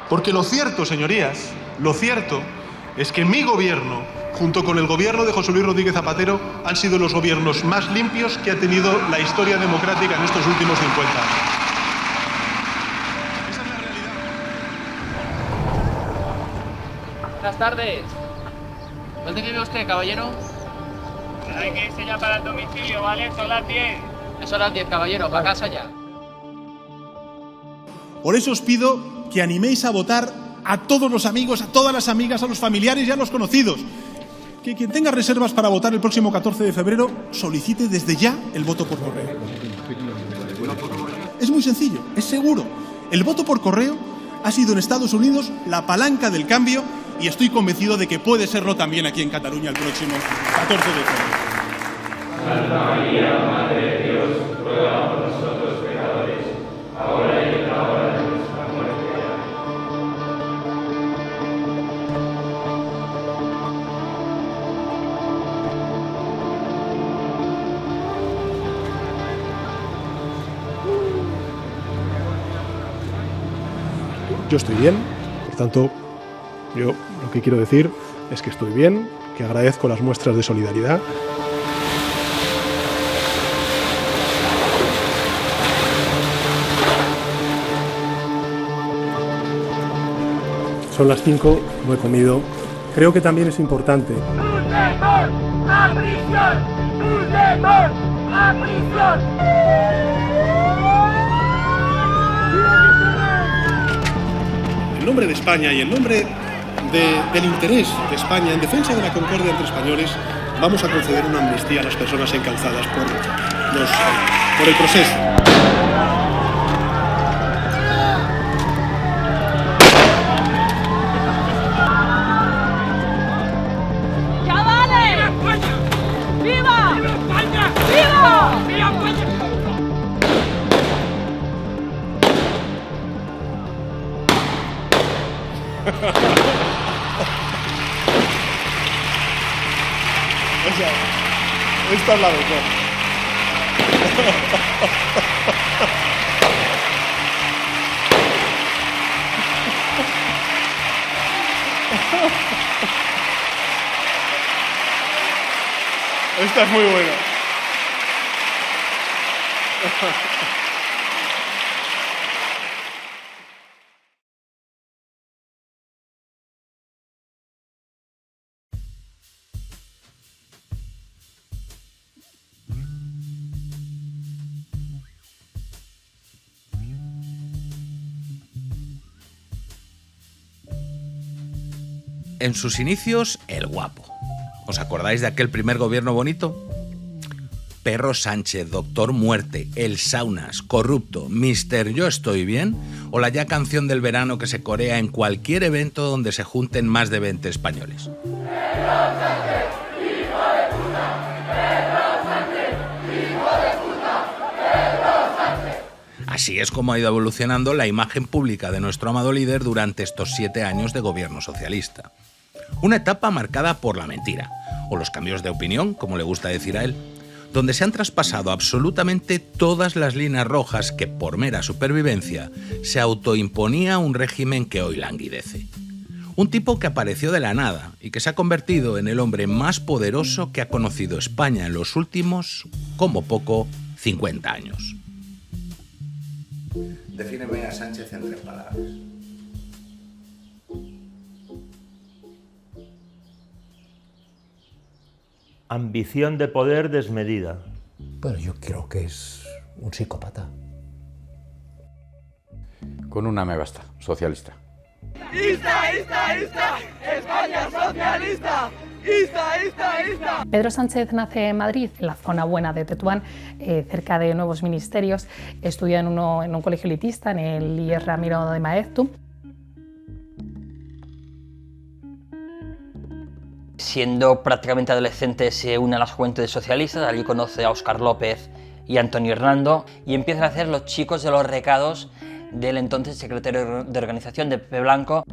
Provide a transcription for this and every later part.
Porque lo cierto, señorías, lo cierto es que mi gobierno, junto con el gobierno de José Luis Rodríguez Zapatero, han sido los gobiernos más limpios que ha tenido la historia democrática en estos últimos 50 años. Esa es la realidad. Buenas tardes. ¿Dónde vive usted, caballero? Hay que irse ya para el domicilio, ¿vale? Son las 10. Son las 10, caballero. Para casa ya. Por eso os pido que animéis a votar a todos los amigos, a todas las amigas, a los familiares y a los conocidos. Que quien tenga reservas para votar el próximo 14 de febrero solicite desde ya el voto por correo. Es muy sencillo, es seguro. El voto por correo ha sido en Estados Unidos la palanca del cambio y estoy convencido de que puede serlo también aquí en Cataluña el próximo 14 de febrero. Santa María, Madre de Dios, ruega por nosotros pecadores, ahora y en la hora de nuestra muerte. Yo estoy bien, por tanto, yo lo que quiero decir es que estoy bien, que agradezco las muestras de solidaridad. Son las 5, no he comido. Creo que también es importante. ¡Puigdemont a prisión! ¡Puigdemont a prisión! En nombre de España y en nombre del interés de España en defensa de la concordia entre españoles, vamos a conceder una amnistía a las personas encauzadas por el proceso. Esta es la mejor. Esta es muy buena. En sus inicios, el guapo. ¿Os acordáis de aquel primer gobierno bonito? Perro Sánchez, Doctor Muerte, El Saunas, Corrupto, Mister Yo Estoy Bien o la ya canción del verano que se corea en cualquier evento donde se junten más de 20 españoles. Así es como ha ido evolucionando la imagen pública de nuestro amado líder durante estos 7 años de gobierno socialista. Una etapa marcada por la mentira, o los cambios de opinión, como le gusta decir a él, donde se han traspasado absolutamente todas las líneas rojas que, por mera supervivencia, se autoimponía un régimen que hoy languidece. Un tipo que apareció de la nada y que se ha convertido en el hombre más poderoso que ha conocido España en los últimos, como poco, 50 años. Defíneme a Sánchez en 3 palabras. Ambición de poder desmedida. Bueno, yo creo que es un psicópata. Con una me basta, socialista. ¡Ista! ¡España socialista! ¡Ista! Pedro Sánchez nace en Madrid, en la zona buena de Tetuán, cerca de nuevos ministerios. Estudia en un colegio elitista, en el IES Ramiro de Maeztu. Siendo prácticamente adolescente se une a las Juventudes Socialistas, allí conoce a Óscar López y a Antonio Hernando y empiezan a hacer los chicos de los recados del entonces secretario de organización de Pepe Blanco.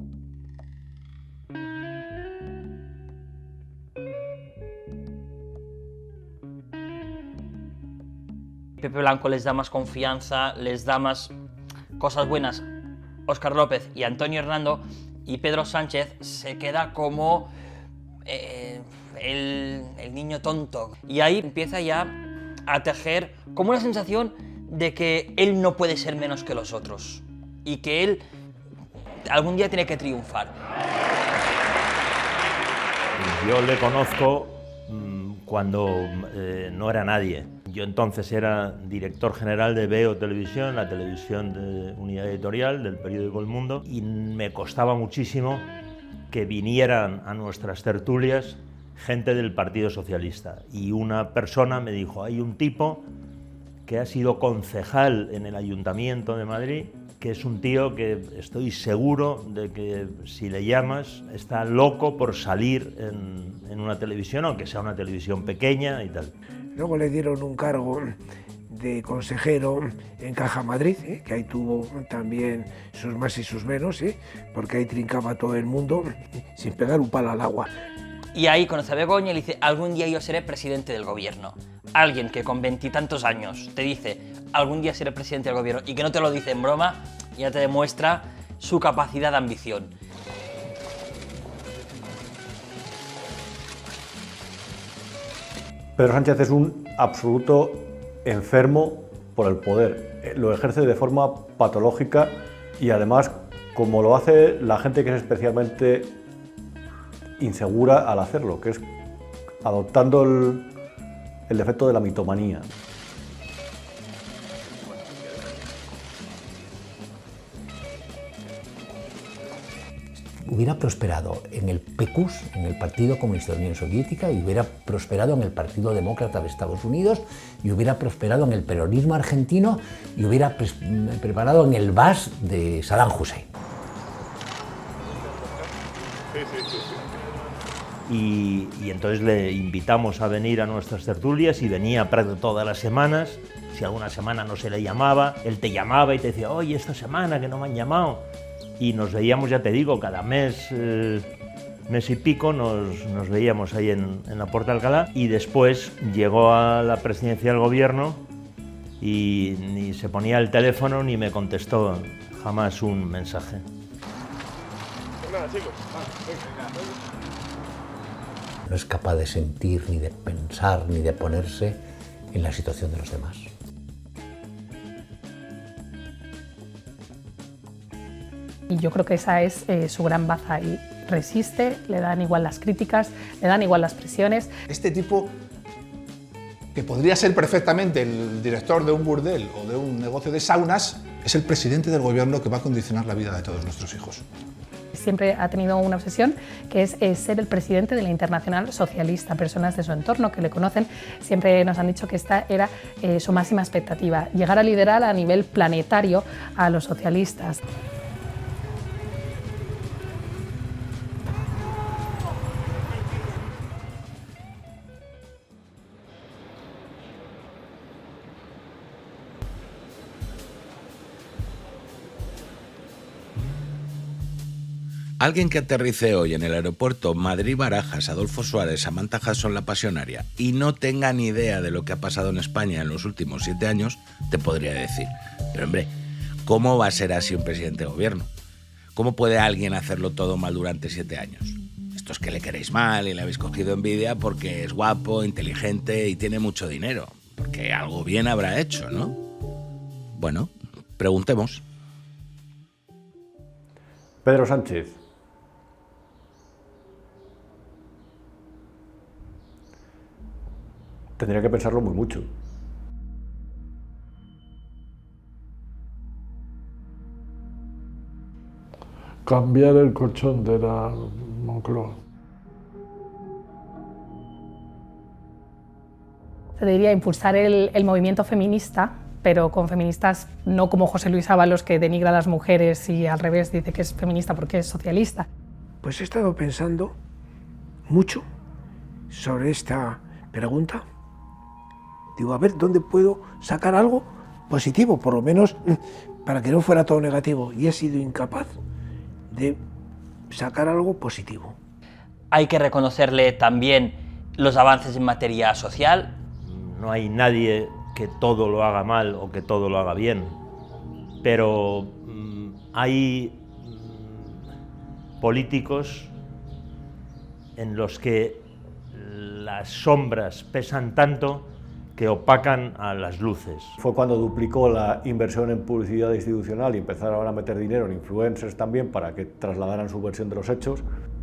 Pepe Blanco les da más confianza, les da más cosas buenas Óscar López y Antonio Hernando, y Pedro Sánchez se queda como el niño tonto. Y ahí empieza ya a tejer como una sensación de que él no puede ser menos que los otros y que él algún día tiene que triunfar. Yo le conozco cuando no era nadie. Yo entonces era director general de Veo Televisión, la televisión de unidad editorial del periódico El Mundo, y me costaba muchísimo que vinieran a nuestras tertulias gente del Partido Socialista. Y una persona me dijo, hay un tipo que ha sido concejal en el Ayuntamiento de Madrid, que es un tío que estoy seguro de que si le llamas está loco por salir en una televisión, aunque sea una televisión pequeña y tal. Luego le dieron un cargo de consejero en Caja Madrid, que ahí tuvo también sus más y sus menos, porque ahí trincaba todo el mundo sin pegar un palo al agua. Y ahí conoce a Begoña y le dice, algún día yo seré presidente del gobierno. Alguien que con 20 y tantos años te dice, algún día seré presidente del gobierno, y que no te lo dice en broma, ya te demuestra su capacidad de ambición. Pedro Sánchez es un absoluto enfermo por el poder. Lo ejerce de forma patológica y además, como lo hace la gente que es especialmente insegura al hacerlo, que es adoptando el defecto de la mitomanía. Hubiera prosperado en el PQS, en el Partido Comunista de la Unión Soviética, y hubiera prosperado en el Partido Demócrata de Estados Unidos, y hubiera prosperado en el peronismo argentino, y hubiera preparado en el BAS de Saddam Hussein. Y entonces le invitamos a venir a nuestras tertulias y venía todas las semanas. Si alguna semana no se le llamaba, él te llamaba y te decía, oye, esta semana que no me han llamado. Y nos veíamos, ya te digo, cada mes y pico nos veíamos ahí en la Puerta de Alcalá, y después llegó a la presidencia del gobierno y ni se ponía el teléfono ni me contestó jamás un mensaje. Pues nada, chicos. No es capaz de sentir, ni de pensar, ni de ponerse en la situación de los demás. Y yo creo que esa es su gran baza, y resiste, le dan igual las críticas, le dan igual las presiones. Este tipo, que podría ser perfectamente el director de un burdel o de un negocio de saunas, es el presidente del gobierno que va a condicionar la vida de todos nuestros hijos. Siempre ha tenido una obsesión, que es ser el presidente de la Internacional Socialista. Personas de su entorno que le conocen siempre nos han dicho que esta era su máxima expectativa, llegar a liderar a nivel planetario a los socialistas. Alguien que aterrice hoy en el aeropuerto Madrid-Barajas, Adolfo Suárez, Samantha Hudson, La Pasionaria, y no tenga ni idea de lo que ha pasado en España en los últimos 7 años, te podría decir, pero hombre, ¿cómo va a ser así un presidente de gobierno? ¿Cómo puede alguien hacerlo todo mal durante 7 años? Esto es que le queréis mal y le habéis cogido envidia porque es guapo, inteligente y tiene mucho dinero. Porque algo bien habrá hecho, ¿no? Bueno, preguntemos. Pedro Sánchez. Tendría que pensarlo muy mucho. Cambiar el colchón de la Moncloa. Se diría impulsar el movimiento feminista, pero con feministas no como José Luis Ábalos, que denigra a las mujeres y al revés dice que es feminista porque es socialista. Pues he estado pensando mucho sobre esta pregunta. Digo, a ver, ¿dónde puedo sacar algo positivo? Por lo menos para que no fuera todo negativo. Y he sido incapaz de sacar algo positivo. Hay que reconocerle también los avances en materia social. No hay nadie que todo lo haga mal o que todo lo haga bien, pero hay políticos en los que las sombras pesan tanto que opacan a las luces. Fue cuando duplicó la inversión en publicidad institucional y empezaron a meter dinero en influencers también para que trasladaran su versión de los hechos.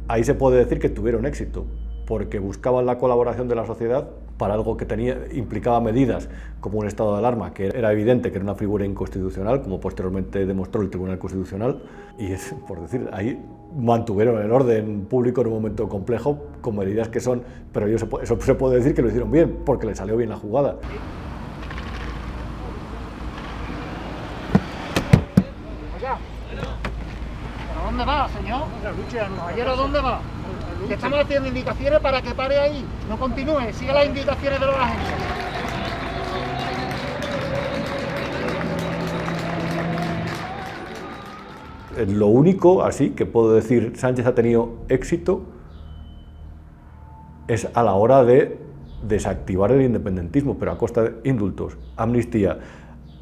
Ahí se puede decir que tuvieron éxito, porque buscaban la colaboración de la sociedad para algo que implicaba medidas como un estado de alarma, que era evidente que era una figura inconstitucional, como posteriormente demostró el Tribunal Constitucional, y es, por decir, ahí mantuvieron el orden público en un momento complejo con medidas que son, pero eso se puede decir que lo hicieron bien, porque les salió bien la jugada. ¿A dónde va, señor? Caballero, ¿dónde va? Le estamos haciendo indicaciones para que pare ahí, no continúe, siga las indicaciones de los agentes. Lo único, así, que puedo decir Sánchez ha tenido éxito es a la hora de desactivar el independentismo, pero a costa de indultos, amnistía,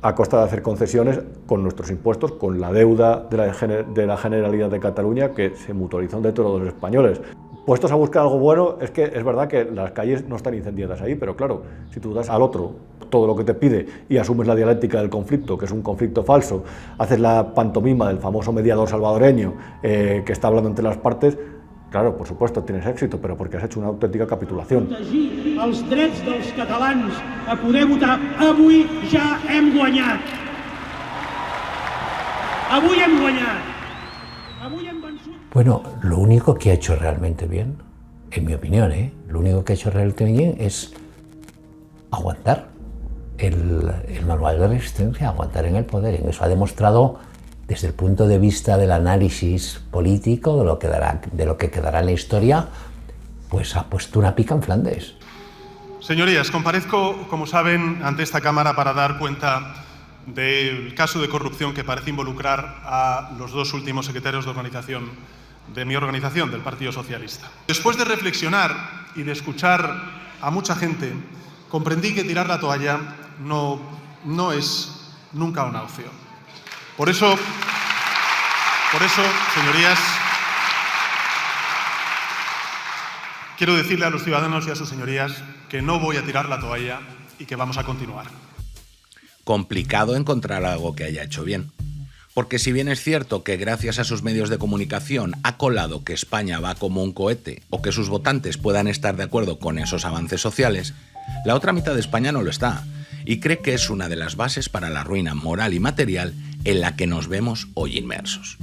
a costa de hacer concesiones con nuestros impuestos, con la deuda de la Generalidad de Cataluña que se mutualizó entre todos los españoles. Puestos a buscar algo bueno, es que es verdad que las calles no están incendiadas ahí, pero claro, si tú das al otro todo lo que te pide y asumes la dialéctica del conflicto, que es un conflicto falso, haces la pantomima del famoso mediador salvadoreño que está hablando entre las partes, claro, por supuesto tienes éxito, pero porque has hecho una auténtica capitulación. Protegir els drets dels catalans a poder votar. Avui ja hem guanyat. Avui hem guanyat. Avui hem vençut. Bueno, lo único que ha hecho realmente bien, en mi opinión, lo único que ha hecho realmente bien es aguantar el manual de resistencia, aguantar en el poder. Y eso ha demostrado, desde el punto de vista del análisis político, de lo que quedará en la historia, pues ha puesto una pica en Flandes. Señorías, comparezco, como saben, ante esta Cámara para dar cuenta del caso de corrupción que parece involucrar a los dos últimos secretarios de organización de mi organización, del Partido Socialista. Después de reflexionar y de escuchar a mucha gente, comprendí que tirar la toalla no es nunca una opción. Por eso, señorías, quiero decirle a los ciudadanos y a sus señorías que no voy a tirar la toalla y que vamos a continuar. Complicado encontrar algo que haya hecho bien. Porque si bien es cierto que gracias a sus medios de comunicación ha colado que España va como un cohete o que sus votantes puedan estar de acuerdo con esos avances sociales, la otra mitad de España no lo está y cree que es una de las bases para la ruina moral y material en la que nos vemos hoy inmersos.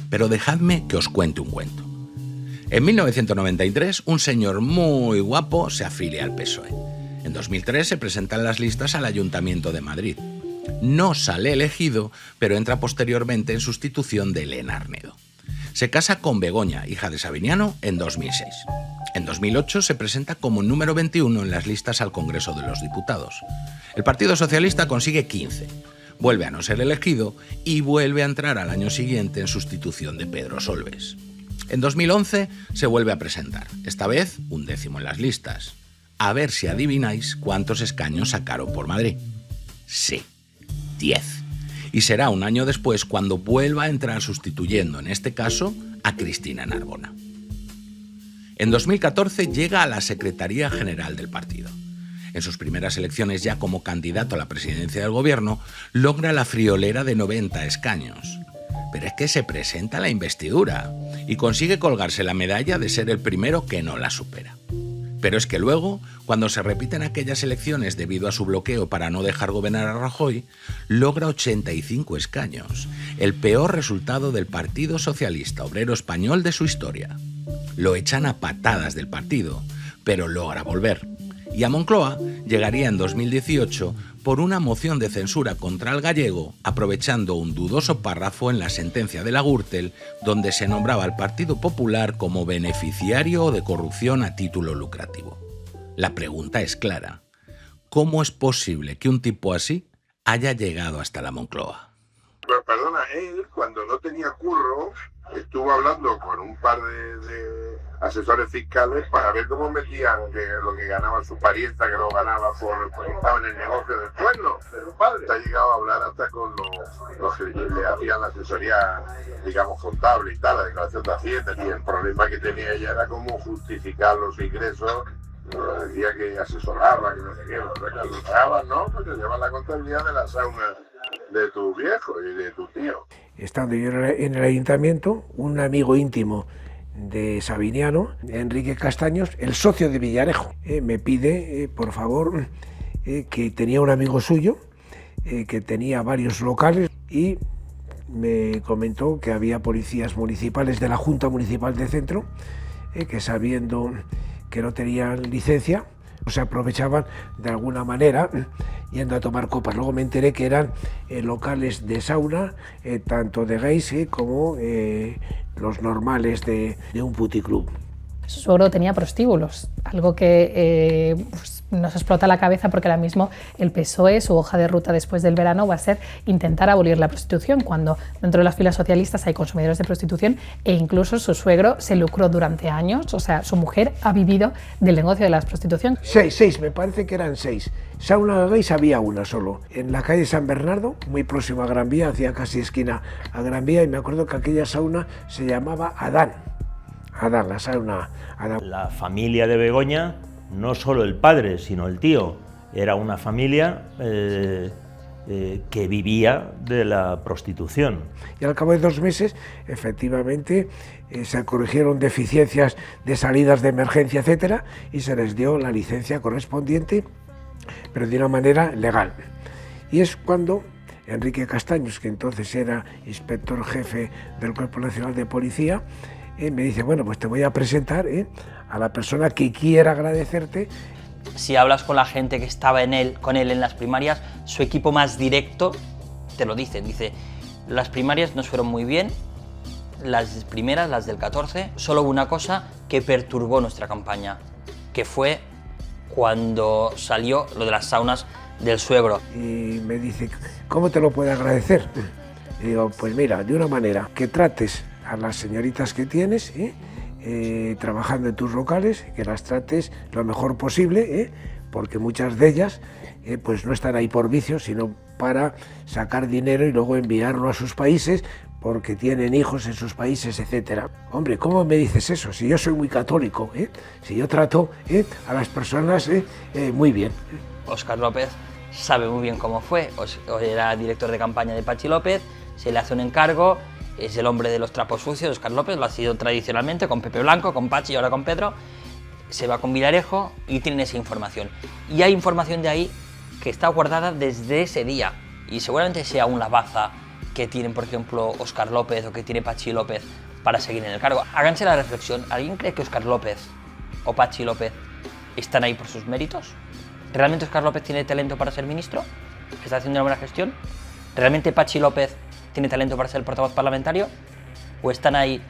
Pero dejadme que os cuente un cuento. En 1993, un señor muy guapo se afilia al PSOE. En 2003 se presenta en las listas al Ayuntamiento de Madrid. No sale elegido, pero entra posteriormente en sustitución de Elena Arnedo. Se casa con Begoña, hija de Sabiniano, en 2006. En 2008 se presenta como número 21 en las listas al Congreso de los Diputados. El Partido Socialista consigue 15, vuelve a no ser elegido y vuelve a entrar al año siguiente en sustitución de Pedro Solbes. En 2011 se vuelve a presentar, esta vez un 10º en las listas. A ver si adivináis cuántos escaños sacaron por Madrid. Sí, 10. Y será un año después cuando vuelva a entrar sustituyendo, en este caso, a Cristina Narbona. En 2014 llega a la Secretaría General del partido. En sus primeras elecciones ya como candidato a la presidencia del gobierno, logra la friolera de 90 escaños. Pero es que se presenta a la investidura y consigue colgarse la medalla de ser el primero que no la supera. Pero es que luego, cuando se repiten aquellas elecciones debido a su bloqueo para no dejar gobernar a Rajoy, logra 85 escaños, el peor resultado del Partido Socialista Obrero Español de su historia. Lo echan a patadas del partido, pero logra volver. Y a Moncloa llegaría en 2018 por una moción de censura contra el gallego, aprovechando un dudoso párrafo en la sentencia de la Gürtel, donde se nombraba al Partido Popular como beneficiario de corrupción a título lucrativo. La pregunta es clara: ¿cómo es posible que un tipo así haya llegado hasta la Moncloa? Perdona, él cuando no tenía curro estuvo hablando con un par de asesores fiscales para ver cómo metían lo que ganaba su parienta, que lo ganaba porque estaba en el negocio del sueldo de su padre. Ha llegado a hablar hasta con los que le hacían la asesoría, digamos, contable y tal, la declaración de Hacienda, y el problema que tenía ella era cómo justificar los ingresos. Decía que asesoraba, que no sé qué, lo pagaban, ¿no? Porque llevan la contabilidad de la sauna de tu viejo y de tu tío. Estando yo en el ayuntamiento, un amigo íntimo de Sabiniano, Enrique Castaños, el socio de Villarejo, me pide, por favor, que tenía un amigo suyo, que tenía varios locales, y me comentó que había policías municipales de la Junta Municipal de Centro, que sabiendo que no tenían licencia, se aprovechaban de alguna manera yendo a tomar copas. Luego me enteré que eran locales de sauna, tanto de gays como los normales de un puticlub. Su suegro tenía prostíbulos, algo que pues nos explota la cabeza porque ahora mismo el PSOE, su hoja de ruta después del verano va a ser intentar abolir la prostitución, cuando dentro de las filas socialistas hay consumidores de prostitución e incluso su suegro se lucró durante años, o sea, su mujer ha vivido del negocio de la prostitución. Seis, me parece que eran 6. Sauna gays había una solo, en la calle San Bernardo, muy próximo a Gran Vía, hacía casi esquina a Gran Vía, y me acuerdo que aquella sauna se llamaba Adán, la sauna Adán. La familia de Begoña, no solo el padre, sino el tío, era una familia que vivía de la prostitución. Y al cabo de 2 meses, efectivamente, se corrigieron deficiencias de salidas de emergencia, etcétera, y se les dio la licencia correspondiente, pero de una manera legal. Y es cuando Enrique Castaños, que entonces era inspector jefe del Cuerpo Nacional de Policía, me dice, bueno, pues te voy a presentar a la persona que quiera agradecerte. Si hablas con la gente que estaba con él en las primarias, su equipo más directo te lo dice. Dice, las primarias nos fueron muy bien, las primeras, las del 14, solo hubo una cosa que perturbó nuestra campaña, que fue cuando salió lo de las saunas del suegro. Y me dice, ¿cómo te lo puedo agradecer? Y digo, pues mira, de una manera, que trates a las señoritas que tienes, trabajando en tus locales, que las trates lo mejor posible, porque muchas de ellas pues no están ahí por vicio, sino para sacar dinero y luego enviarlo a sus países, porque tienen hijos en sus países, etcétera. Hombre, ¿cómo me dices eso? Si yo soy muy católico, si yo trato a las personas muy bien. Óscar López sabe muy bien cómo fue, era director de campaña de Patxi López, se le hace un encargo, es el hombre de los trapos sucios, Óscar López, lo ha sido tradicionalmente con Pepe Blanco, con Patxi y ahora con Pedro, se va con Villarejo y tienen esa información. Y hay información de ahí que está guardada desde ese día y seguramente sea aún la baza que tienen, por ejemplo, Óscar López o que tiene Patxi López para seguir en el cargo. Háganse la reflexión, ¿alguien cree que Óscar López o Patxi López están ahí por sus méritos? ¿Realmente Óscar López tiene talento para ser ministro? ¿Está haciendo una buena gestión? ¿Realmente Patxi López tiene talento para ser portavoz parlamentario? ¿O están ahí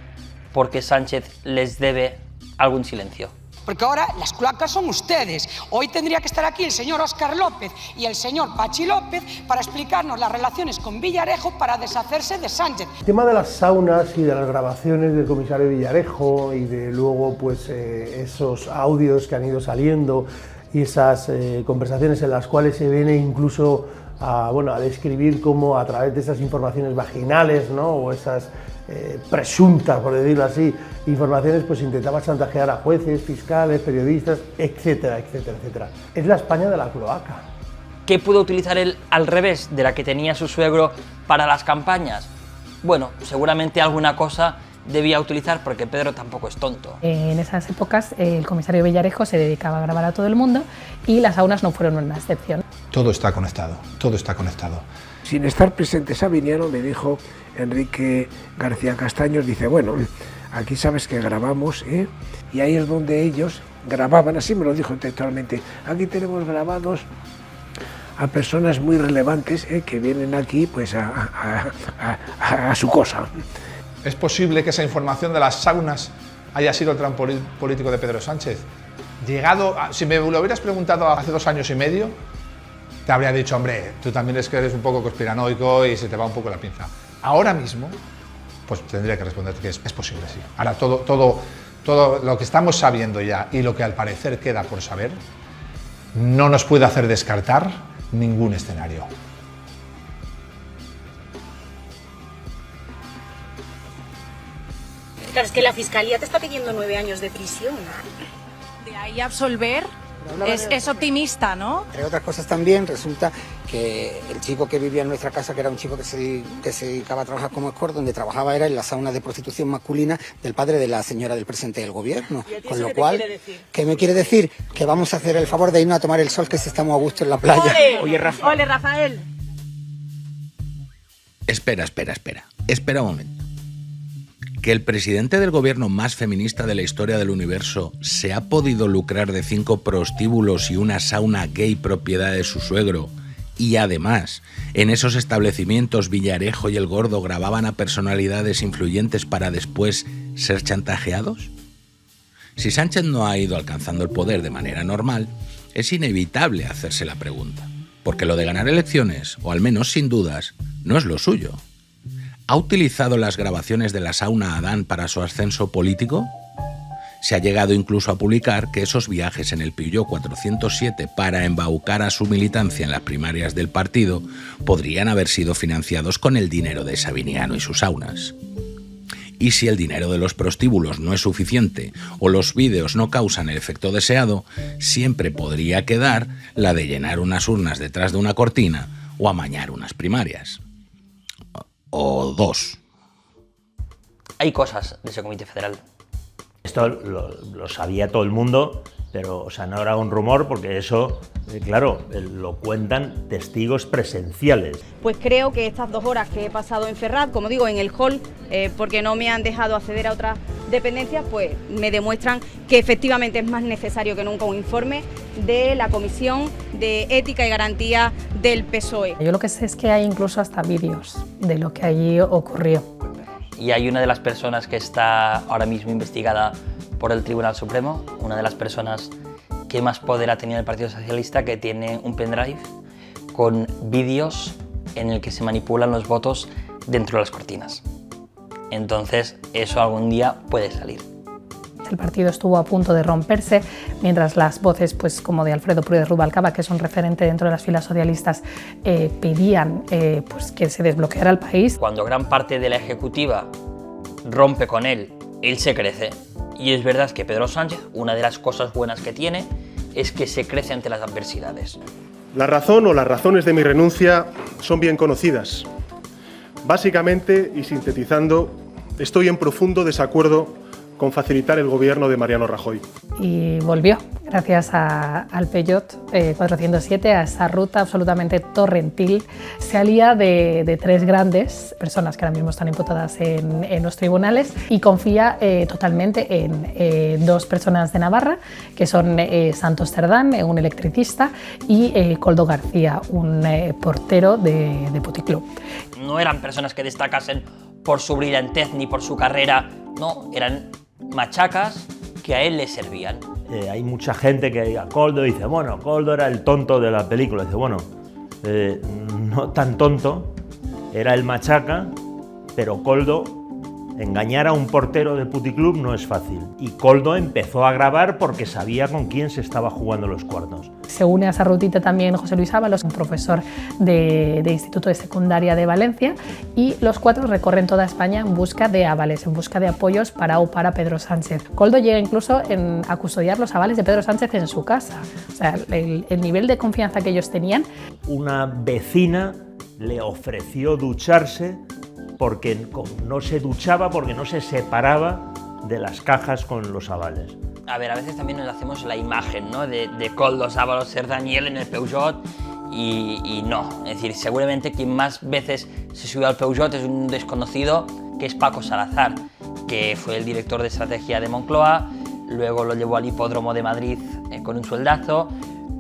porque Sánchez les debe algún silencio? Porque ahora las cloacas son ustedes. Hoy tendría que estar aquí el señor Óscar López y el señor Patxi López para explicarnos las relaciones con Villarejo para deshacerse de Sánchez. El tema de las saunas y de las grabaciones del comisario Villarejo y de luego pues esos audios que han ido saliendo y esas conversaciones en las cuales se viene incluso a describir cómo a través de esas informaciones vaginales, ¿no? O esas presuntas, por decirlo así, informaciones, pues intentaba chantajear a jueces, fiscales, periodistas, etcétera, etcétera, etcétera. Es la España de la cloaca. ¿Qué pudo utilizar él al revés de la que tenía su suegro para las campañas? Bueno, seguramente alguna cosa debía utilizar porque Pedro tampoco es tonto. En esas épocas el comisario Villarejo se dedicaba a grabar a todo el mundo y las saunas no fueron una excepción. Todo está conectado, todo está conectado. Sin estar presente Sabiniano, me dijo Enrique García Castaños, dice, bueno, aquí sabes que grabamos, y ahí es donde ellos grababan, así me lo dijo textualmente, aquí tenemos grabados a personas muy relevantes que vienen aquí pues a su cosa. ¿Es posible que esa información de las saunas haya sido el trampolín político de Pedro Sánchez? Si me lo hubieras preguntado hace 2 años y medio, te habría dicho, hombre, tú también es que eres un poco conspiranoico y se te va un poco la pinza. Ahora mismo, pues tendría que responder que es posible, sí. Ahora, todo lo que estamos sabiendo ya y lo que al parecer queda por saber, no nos puede hacer descartar ningún escenario. Claro, es que la Fiscalía te está pidiendo 9 años de prisión. De ahí a absolver es optimista, ¿no? Entre otras cosas también resulta que el chico que vivía en nuestra casa, que era un chico que se dedicaba a trabajar como escort, donde trabajaba era en la sauna de prostitución masculina del padre de la señora del presidente del gobierno. Con lo cual, ¿qué me quiere decir? Que vamos a hacer el favor de irnos a tomar el sol, que si estamos a gusto en la playa. Oye, Rafael. Espera un momento. ¿Que el presidente del gobierno más feminista de la historia del universo se ha podido lucrar de 5 prostíbulos y una sauna gay propiedad de su suegro, y además en esos establecimientos Villarejo y El Gordo grababan a personalidades influyentes para después ser chantajeados? Si Sánchez no ha ido alcanzando el poder de manera normal, es inevitable hacerse la pregunta, porque lo de ganar elecciones, o al menos sin dudas, no es lo suyo. ¿Ha utilizado las grabaciones de la sauna Adán para su ascenso político? Se ha llegado incluso a publicar que esos viajes en el Peugeot 407 para embaucar a su militancia en las primarias del partido podrían haber sido financiados con el dinero de Sabiniano y sus saunas. Y si el dinero de los prostíbulos no es suficiente o los vídeos no causan el efecto deseado, siempre podría quedar la de llenar unas urnas detrás de una cortina o amañar unas primarias. O 2. Hay cosas de ese comité federal. Esto lo sabía todo el mundo, pero o sea, no era un rumor porque eso, claro, lo cuentan testigos presenciales. Pues creo que estas 2 horas que he pasado en Ferraz, como digo, en el hall, porque no me han dejado acceder a otras dependencias, pues me demuestran que efectivamente es más necesario que nunca un informe de la Comisión de Ética y Garantía del PSOE. Yo lo que sé es que hay incluso hasta vídeos de lo que allí ocurrió. Y hay una de las personas que está ahora mismo investigada por el Tribunal Supremo, una de las personas que más poder ha tenido el Partido Socialista, que tiene un pendrive con vídeos en el que se manipulan los votos dentro de las cortinas. Entonces, eso algún día puede salir. El partido estuvo a punto de romperse, mientras las voces, pues, como de Alfredo Pérez Rubalcaba, que es un referente dentro de las filas socialistas, pedían pues, que se desbloqueara el país. Cuando gran parte de la ejecutiva rompe con él se crece. Y es verdad que Pedro Sánchez, una de las cosas buenas que tiene, es que se crece ante las adversidades. La razón o las razones de mi renuncia son bien conocidas. Básicamente, y sintetizando, estoy en profundo desacuerdo con facilitar el gobierno de Mariano Rajoy. Y volvió, gracias al Peugeot 407, a esa ruta absolutamente torrentil. Se alía de 3 grandes personas que ahora mismo están imputadas en los tribunales y confía totalmente en 2 personas de Navarra, que son Santos Cerdán, un electricista, y Koldo García, un portero de Puticlub. No eran personas que destacasen por su brillantez ni por su carrera, no, eran machacas que a él le servían. Hay mucha gente que a Koldo dice, bueno, Koldo era el tonto de la película. Dice, bueno, no tan tonto, era el machaca, pero Koldo, engañar a un portero de Puticlub no es fácil. Y Koldo empezó a grabar porque sabía con quién se estaba jugando los cuartos. Se une a esa rutita también José Luis Ábalos, un profesor de Instituto de Secundaria de Valencia, y los 4 recorren toda España en busca de avales, en busca de apoyos para Pedro Sánchez. Koldo llega incluso a custodiar los avales de Pedro Sánchez en su casa. O sea, el nivel de confianza que ellos tenían. Una vecina le ofreció ducharse porque no se duchaba, porque no se separaba de las cajas con los avales. A ver, a veces también nos hacemos la imagen, ¿no?, de Koldo, Ábalos, Cerdán y él en el Peugeot, y no. Es decir, seguramente quien más veces se subió al Peugeot es un desconocido, que es Paco Salazar, que fue el director de estrategia de Moncloa, luego lo llevó al hipódromo de Madrid con un sueldazo,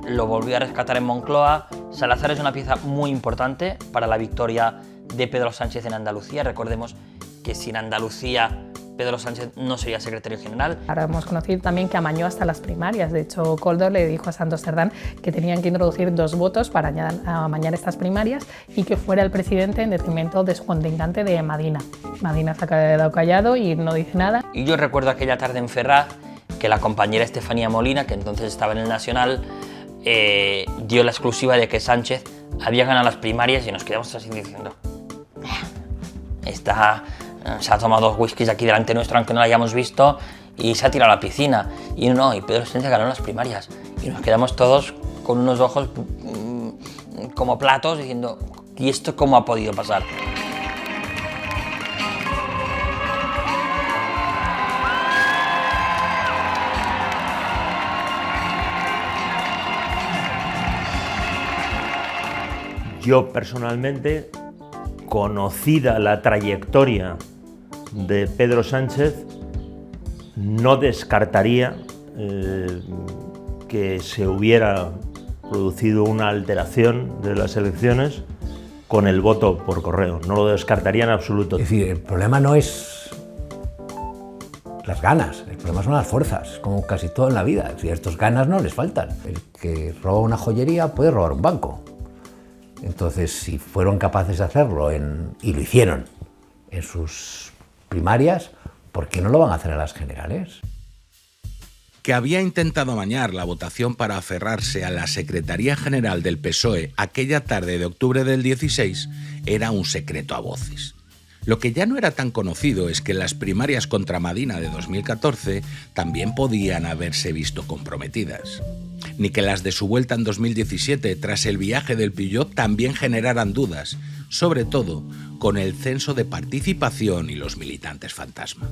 lo volvió a rescatar en Moncloa. Salazar es una pieza muy importante para la victoria de Pedro Sánchez en Andalucía. Recordemos que si en Andalucía Pedro Sánchez no sería secretario general. Ahora hemos conocido también que amañó hasta las primarias. De hecho, Koldo le dijo a Santos Cerdán que tenían que introducir 2 votos para amañar estas primarias y que fuera el presidente en detrimento de su contrincante de Madina. Madina se ha quedado callado y no dice nada. Y yo recuerdo aquella tarde en Ferraz que la compañera Estefanía Molina, que entonces estaba en el Nacional, dio la exclusiva de que Sánchez había ganado las primarias y nos quedamos así diciendo se ha tomado 2 whiskies aquí delante nuestro aunque no la hayamos visto y se ha tirado a la piscina. Y no, y Pedro Sánchez ganó las primarias y nos quedamos todos con unos ojos como platos diciendo ¿y esto cómo ha podido pasar? Yo personalmente, conocida la trayectoria de Pedro Sánchez, no descartaría que se hubiera producido una alteración de las elecciones con el voto por correo. No lo descartaría en absoluto. Es decir, el problema no es las ganas, el problema son las fuerzas, como casi todo en la vida. Es decir, estos ganas no les faltan. El que roba una joyería puede robar un banco. Entonces, si fueron capaces de hacerlo, y lo hicieron en sus primarias, ¿por qué no lo van a hacer en las generales? Que había intentado amañar la votación para aferrarse a la Secretaría General del PSOE aquella tarde de octubre del 16 era un secreto a voces. Lo que ya no era tan conocido es que las primarias contra Madina de 2014 también podían haberse visto comprometidas. Ni que las de su vuelta en 2017, tras el viaje del Pillot, también generaran dudas, sobre todo con el censo de participación y los militantes fantasma.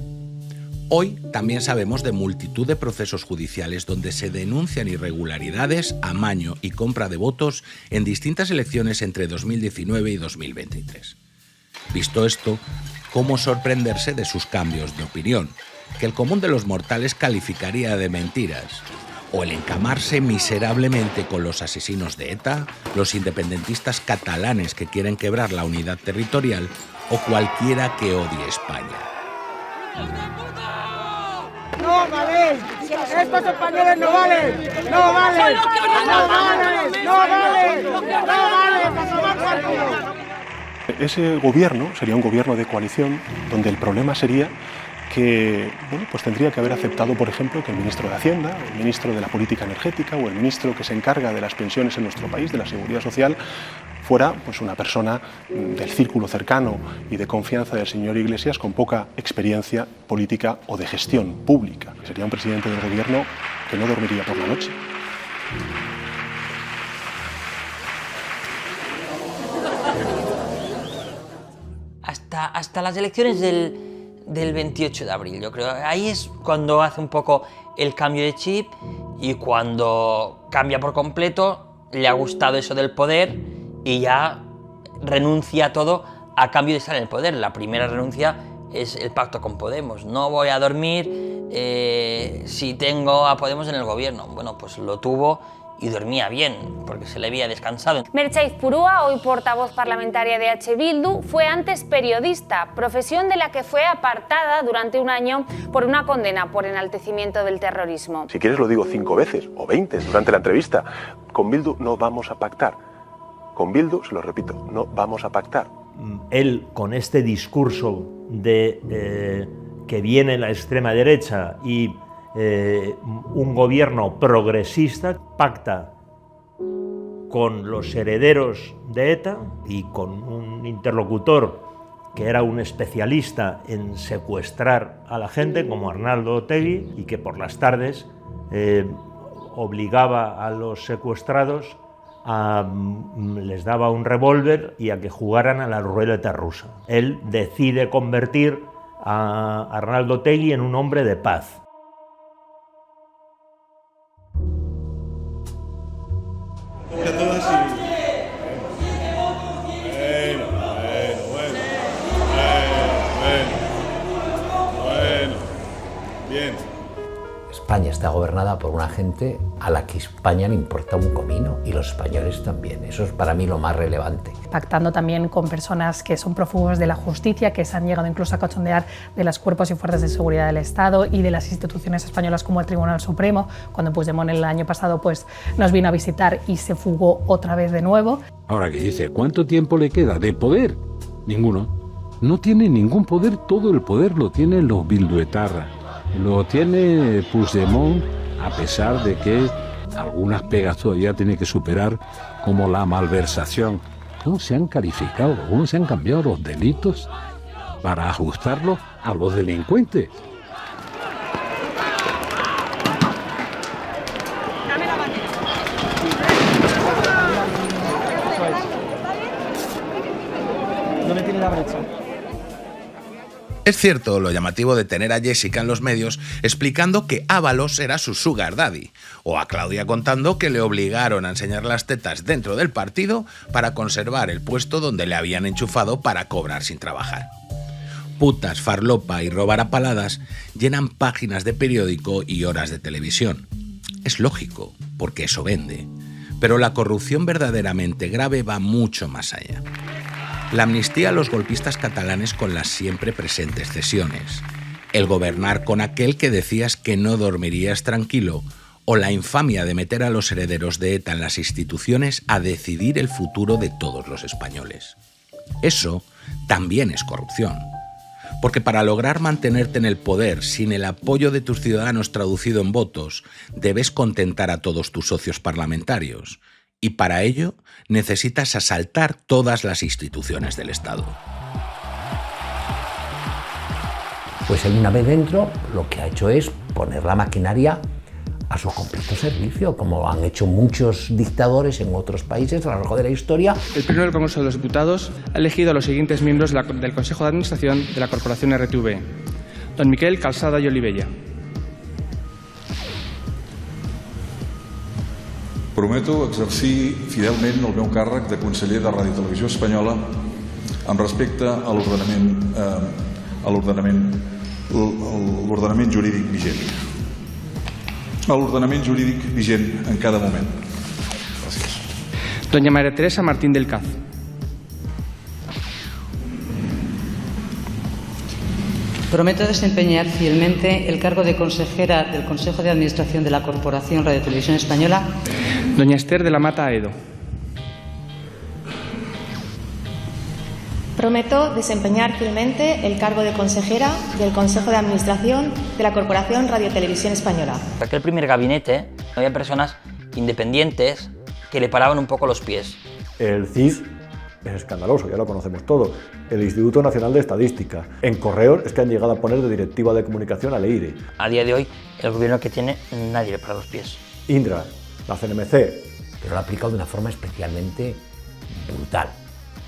Hoy también sabemos de multitud de procesos judiciales donde se denuncian irregularidades, amaño y compra de votos en distintas elecciones entre 2019 y 2023. Visto esto, ¿cómo sorprenderse de sus cambios de opinión, que el común de los mortales calificaría de mentiras? O el encamarse miserablemente con los asesinos de ETA, los independentistas catalanes que quieren quebrar la unidad territorial o cualquiera que odie España. ¡No valen! ¡Estos españoles no valen! ¡No valen! ¡No valen! ¡No valen! ¡No valen! Ese gobierno sería un gobierno de coalición donde el problema sería que pues tendría que haber aceptado, por ejemplo, que el ministro de Hacienda, el ministro de la Política Energética o el ministro que se encarga de las pensiones en nuestro país, de la Seguridad Social, fuera pues una persona del círculo cercano y de confianza del señor Iglesias con poca experiencia política o de gestión pública. Sería un presidente del gobierno que no dormiría por la noche. Hasta las elecciones del 28 de abril, yo creo. Ahí es cuando hace un poco el cambio de chip y cuando cambia por completo, le ha gustado eso del poder y ya renuncia a todo a cambio de estar en el poder. La primera renuncia es el pacto con Podemos. No voy a dormir si tengo a Podemos en el gobierno. Bueno, pues lo tuvo y dormía bien, porque se le había descansado. Merche Izpurúa, hoy portavoz parlamentaria de H. Bildu, fue antes periodista, profesión de la que fue apartada durante un año por una condena por enaltecimiento del terrorismo. Si quieres lo digo 5 veces o 20 durante la entrevista. Con Bildu no vamos a pactar. Con Bildu, se lo repito, no vamos a pactar. Él, con este discurso de que viene la extrema derecha y un gobierno progresista, pacta con los herederos de ETA y con un interlocutor que era un especialista en secuestrar a la gente, como Arnaldo Otegi, y que por las tardes obligaba a los secuestrados les daba un revólver y a que jugaran a la ruleta rusa. Él decide convertir a Arnaldo Otegi en un hombre de paz. España está gobernada por una gente a la que España le importa un comino y los españoles también. Eso es para mí lo más relevante. Pactando también con personas que son prófugos de la justicia, que se han llegado incluso a cachondear de los cuerpos y fuerzas de seguridad del Estado y de las instituciones españolas como el Tribunal Supremo, cuando Puigdemont el año pasado pues, nos vino a visitar y se fugó otra vez de nuevo. Ahora que dice, ¿cuánto tiempo le queda de poder? Ninguno. No tiene ningún poder, todo el poder lo tienen los bilduetarras. Lo tiene Puigdemont, a pesar de que algunas pegas todavía tiene que superar, como la malversación. ¿Cómo se han calificado? ¿Cómo se han cambiado los delitos para ajustarlos a los delincuentes? ¿Dónde tiene la brecha? Es cierto lo llamativo de tener a Jessica en los medios explicando que Ábalos era su sugar daddy, o a Claudia contando que le obligaron a enseñar las tetas dentro del partido para conservar el puesto donde le habían enchufado para cobrar sin trabajar. Putas, farlopa y robar a paladas llenan páginas de periódico y horas de televisión. Es lógico, porque eso vende. Pero la corrupción verdaderamente grave va mucho más allá. La amnistía a los golpistas catalanes con las siempre presentes cesiones, el gobernar con aquel que decías que no dormirías tranquilo, o la infamia de meter a los herederos de ETA en las instituciones a decidir el futuro de todos los españoles. Eso también es corrupción, porque para lograr mantenerte en el poder sin el apoyo de tus ciudadanos traducido en votos, debes contentar a todos tus socios parlamentarios. Y para ello necesitas asaltar todas las instituciones del Estado. Pues él, una vez dentro, lo que ha hecho es poner la maquinaria a su completo servicio, como han hecho muchos dictadores en otros países a lo largo de la historia. El Pleno del Congreso de los Diputados ha elegido a los siguientes miembros del Consejo de Administración de la Corporación RTV. Don Miquel Calçada i Olivella. Prometo exercir fidelment el meu càrrec de conseller de Ràdio i Televisió Espanyola amb respecte a l'ordenament jurídic vigent. A l'ordenament jurídic vigent en cada moment. Gràcies. Doña María Teresa Martín del Caz. Prometo desempeñar fielmente el cargo de consejera del Consejo de Administración de la Corporación Radio Televisión Española. Doña Esther de la Mata Aedo. Prometo desempeñar fielmente el cargo de consejera del Consejo de Administración de la Corporación Radio Televisión Española. En aquel primer gabinete había personas independientes que le paraban un poco los pies. El CIS es escandaloso, ya lo conocemos todo. El Instituto Nacional de Estadística. En Correos es que han llegado a poner de directiva de comunicación a Leire. A día de hoy, el gobierno que tiene, nadie le para los pies. Indra, la CNMC. Pero lo ha aplicado de una forma especialmente brutal.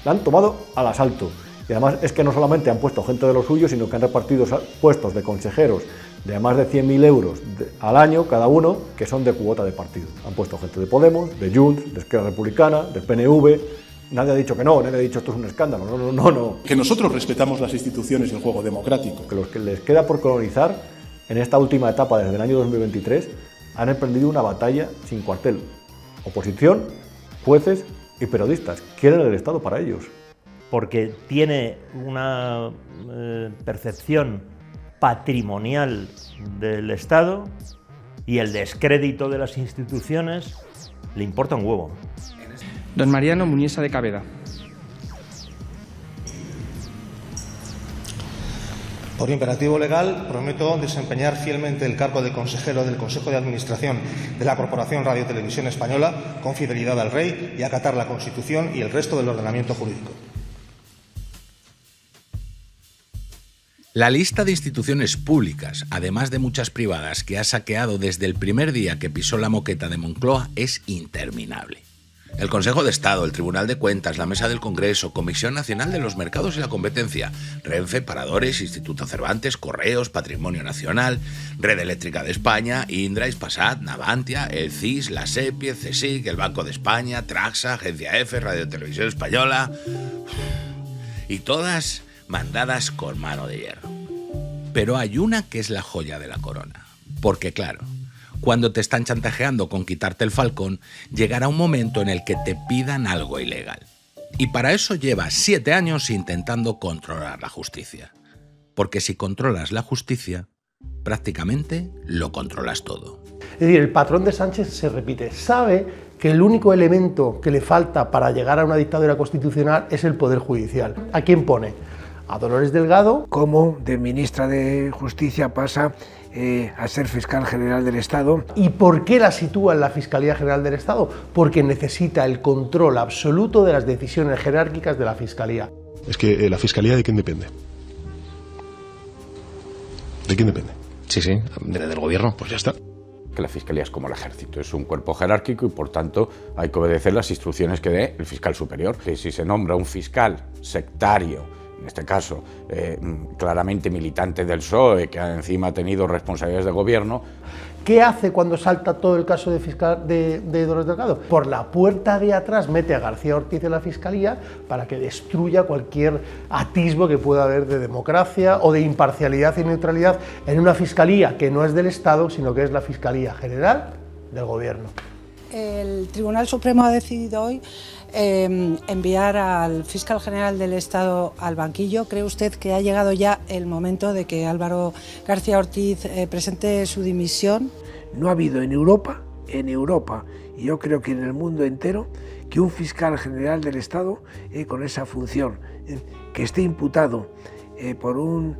La han tomado al asalto. Y además es que no solamente han puesto gente de lo suyo, sino que han repartido puestos de consejeros de más de 100.000 euros al año cada uno, que son de cuota de partido. Han puesto gente de Podemos, de Junts, de Esquerra Republicana, del PNV. Nadie ha dicho que no, nadie ha dicho esto es un escándalo, no. Que nosotros respetamos las instituciones y el juego democrático. Que los que les queda por colonizar, en esta última etapa desde el año 2023, han emprendido una batalla sin cuartel. Oposición, jueces y periodistas. Quieren el Estado para ellos. Porque tiene una percepción patrimonial del Estado y el descrédito de las instituciones le importa un huevo. Don Mariano Muñesa de Cabeda. Por imperativo legal, prometo desempeñar fielmente el cargo de consejero del Consejo de Administración de la Corporación Radio y Televisión Española con fidelidad al Rey y acatar la Constitución y el resto del ordenamiento jurídico. La lista de instituciones públicas, además de muchas privadas que ha saqueado desde el primer día que pisó la moqueta de Moncloa, es interminable. El Consejo de Estado, el Tribunal de Cuentas, la Mesa del Congreso, Comisión Nacional de los Mercados y la Competencia, Renfe, Paradores, Instituto Cervantes, Correos, Patrimonio Nacional, Red Eléctrica de España, Indra, Hispasat, Navantia, el CIS, la SEPI, el CSIC, el Banco de España, Traxa, Agencia F, Radio Televisión Española... Y todas mandadas con mano de hierro. Pero hay una que es la joya de la corona. Porque claro, cuando te están chantajeando con quitarte el falcón, llegará un momento en el que te pidan algo ilegal. Y para eso llevas 7 años intentando controlar la justicia. Porque si controlas la justicia, prácticamente lo controlas todo. Es decir, el patrón de Sánchez se repite. Sabe que el único elemento que le falta para llegar a una dictadura constitucional es el Poder Judicial. ¿A quién pone? A Dolores Delgado. Como de ministra de Justicia pasa a ser fiscal general del Estado. ¿Y por qué la sitúa en la Fiscalía General del Estado? Porque necesita el control absoluto de las decisiones jerárquicas de la Fiscalía. Es que la Fiscalía, ¿de quién depende? ¿De quién depende? Sí, del gobierno. Pues ya está. Que la Fiscalía es como el Ejército, es un cuerpo jerárquico y por tanto hay que obedecer las instrucciones que dé el fiscal superior. Que si se nombra un fiscal sectario, en este caso claramente militante del PSOE, que encima ha tenido responsabilidades de gobierno. ¿Qué hace cuando salta todo el caso de Dolores Delgado? Por la puerta de atrás mete a García Ortiz en la Fiscalía para que destruya cualquier atisbo que pueda haber de democracia o de imparcialidad y neutralidad en una Fiscalía que no es del Estado, sino que es la Fiscalía General del Gobierno. El Tribunal Supremo ha decidido hoy enviar al fiscal general del Estado al banquillo. ¿Cree usted que ha llegado ya el momento de que Álvaro García Ortiz presente su dimisión? No ha habido en Europa, y yo creo que en el mundo entero, que un fiscal general del Estado con esa función, que esté imputado por un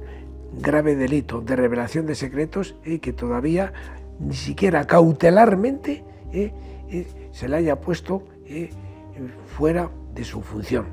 grave delito de revelación de secretos, que todavía ni siquiera cautelarmente se le haya puesto fuera de su función.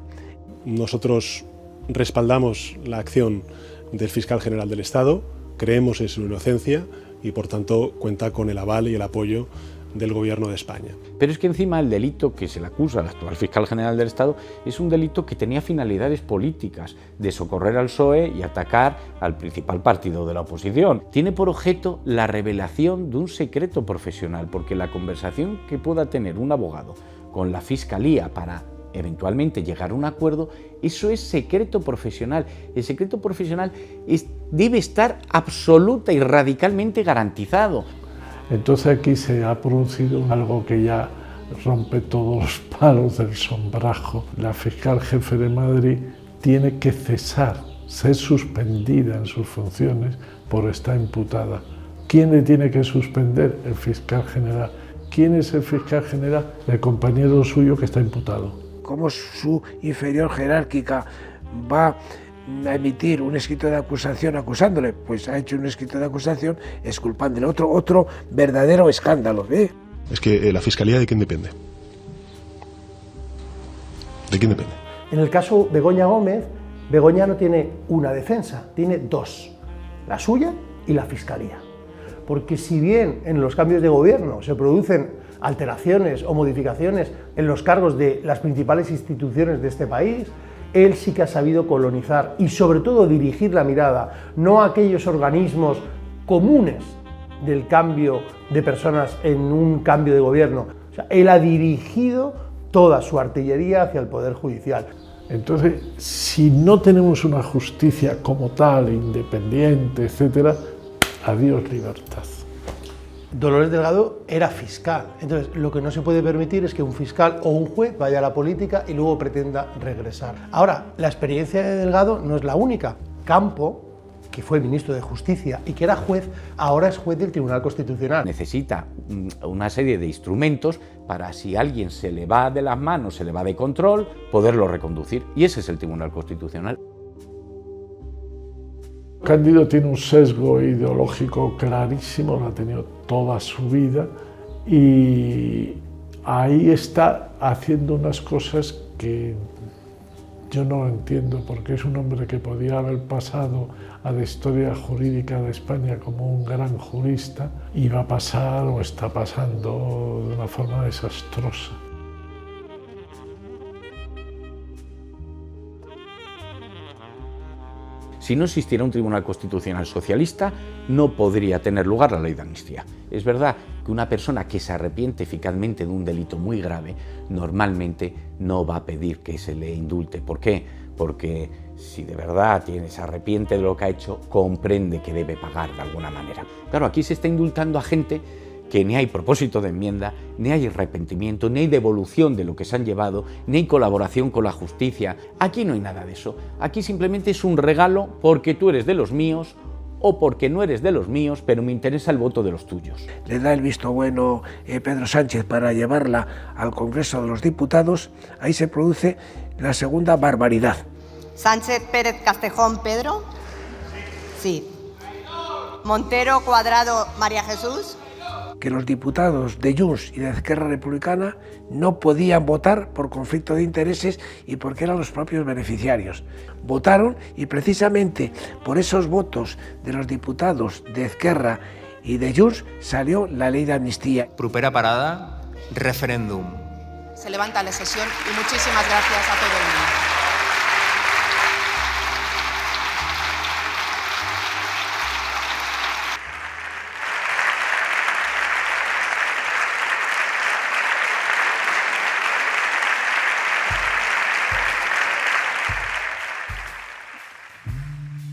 Nosotros respaldamos la acción del fiscal general del Estado, creemos en su inocencia y por tanto cuenta con el aval y el apoyo del Gobierno de España. Pero es que encima el delito que se le acusa al actual fiscal general del Estado es un delito que tenía finalidades políticas, de socorrer al PSOE y atacar al principal partido de la oposición. Tiene por objeto la revelación de un secreto profesional, porque la conversación que pueda tener un abogado con la Fiscalía para eventualmente llegar a un acuerdo, eso es secreto profesional. El secreto profesional debe estar absoluta y radicalmente garantizado. Entonces aquí se ha producido algo que ya rompe todos los palos del sombrajo. La fiscal jefe de Madrid tiene que cesar, ser suspendida en sus funciones por estar imputada. ¿Quién le tiene que suspender? El fiscal general. ¿Quién es el fiscal general? El compañero suyo que está imputado. ¿Cómo su inferior jerárquica va a emitir un escrito de acusación acusándole? Pues ha hecho un escrito de acusación exculpándole. Otro verdadero escándalo. Es que la Fiscalía, ¿de quién depende? ¿De quién depende? En el caso Begoña Gómez, Begoña no tiene una defensa, tiene dos, la suya y la Fiscalía. Porque si bien en los cambios de gobierno se producen alteraciones o modificaciones en los cargos de las principales instituciones de este país, él sí que ha sabido colonizar y sobre todo dirigir la mirada, no a aquellos organismos comunes del cambio de personas en un cambio de gobierno. O sea, él ha dirigido toda su artillería hacia el Poder Judicial. Entonces, si no tenemos una justicia como tal, independiente, etcétera, adiós libertad. Dolores Delgado era fiscal, entonces lo que no se puede permitir es que un fiscal o un juez vaya a la política y luego pretenda regresar. Ahora, la experiencia de Delgado no es la única. Campo, que fue ministro de Justicia y que era juez, ahora es juez del Tribunal Constitucional. Necesita una serie de instrumentos para, si alguien se le va de las manos, se le va de control, poderlo reconducir. Y ese es el Tribunal Constitucional. Cándido tiene un sesgo ideológico clarísimo, lo ha tenido toda su vida y ahí está haciendo unas cosas que yo no entiendo, porque es un hombre que podía haber pasado a la historia jurídica de España como un gran jurista y va a pasar o está pasando de una forma desastrosa. Si no existiera un Tribunal Constitucional socialista, no podría tener lugar la ley de amnistía. Es verdad que una persona que se arrepiente eficazmente de un delito muy grave, normalmente no va a pedir que se le indulte. ¿Por qué? porque si de verdad se arrepiente de lo que ha hecho, comprende que debe pagar de alguna manera. Claro, aquí se está indultando a gente que ni hay propósito de enmienda, ni hay arrepentimiento, ni hay devolución de lo que se han llevado, ni hay colaboración con la justicia. Aquí no hay nada de eso. Aquí simplemente es un regalo porque tú eres de los míos o porque no eres de los míos, pero me interesa el voto de los tuyos. Le da el visto bueno Pedro Sánchez para llevarla al Congreso de los Diputados. Ahí se produce la segunda barbaridad. Sánchez Pérez Castejón Pedro. Sí. Montero Cuadrado María Jesús. Que los diputados de Junts y de Esquerra Republicana no podían votar por conflicto de intereses y porque eran los propios beneficiarios. Votaron y precisamente por esos votos de los diputados de Esquerra y de Junts salió la ley de amnistía. Propera parada, referéndum. Se levanta la sesión y muchísimas gracias a todo el mundo.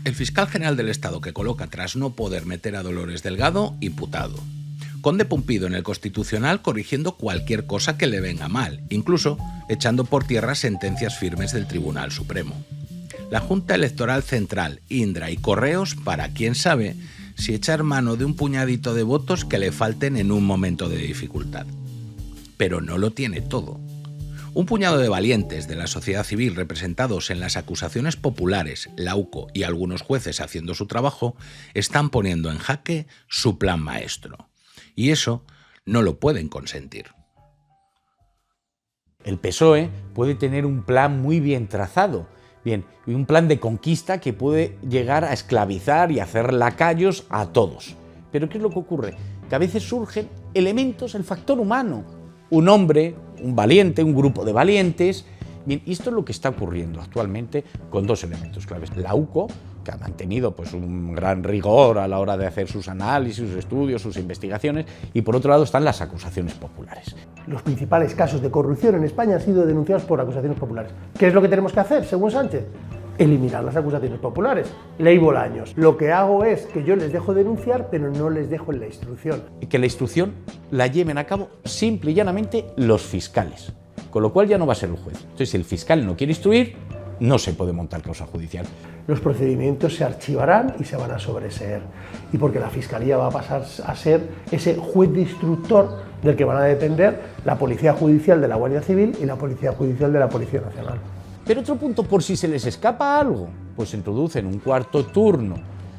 El fiscal general del Estado que coloca tras no poder meter a Dolores Delgado, imputado. Conde Pumpido en el Constitucional corrigiendo cualquier cosa que le venga mal, incluso echando por tierra sentencias firmes del Tribunal Supremo. La Junta Electoral Central, Indra y Correos para quién sabe si echar mano de un puñadito de votos que le falten en un momento de dificultad. Pero no lo tiene todo. Un puñado de valientes de la sociedad civil representados en las acusaciones populares, la UCO y algunos jueces haciendo su trabajo, están poniendo en jaque su plan maestro. Y eso no lo pueden consentir. El PSOE puede tener un plan muy bien trazado, y un plan de conquista que puede llegar a esclavizar y hacer lacayos a todos. Pero ¿qué es lo que ocurre? Que a veces surgen elementos, el factor humano. Un hombre, un valiente, un grupo de valientes. Bien, y esto es lo que está ocurriendo actualmente con dos elementos claves. La UCO, que ha mantenido un gran rigor a la hora de hacer sus análisis, sus estudios, sus investigaciones, y por otro lado están las acusaciones populares. Los principales casos de corrupción en España han sido denunciados por acusaciones populares. ¿Qué es lo que tenemos que hacer, según Sánchez? Eliminar las acusaciones populares. Ley Bolaños. Lo que hago es que yo les dejo denunciar, pero no les dejo en la instrucción. Y que la instrucción la lleven a cabo simple y llanamente los fiscales, con lo cual ya no va a ser el juez. Entonces, si el fiscal no quiere instruir, no se puede montar causa judicial. Los procedimientos se archivarán y se van a sobreseer. Y porque la Fiscalía va a pasar a ser ese juez de instructor del que van a depender la Policía Judicial de la Guardia Civil y la Policía Judicial de la Policía Nacional. Pero otro punto, por si se les escapa algo, pues introducen un cuarto turno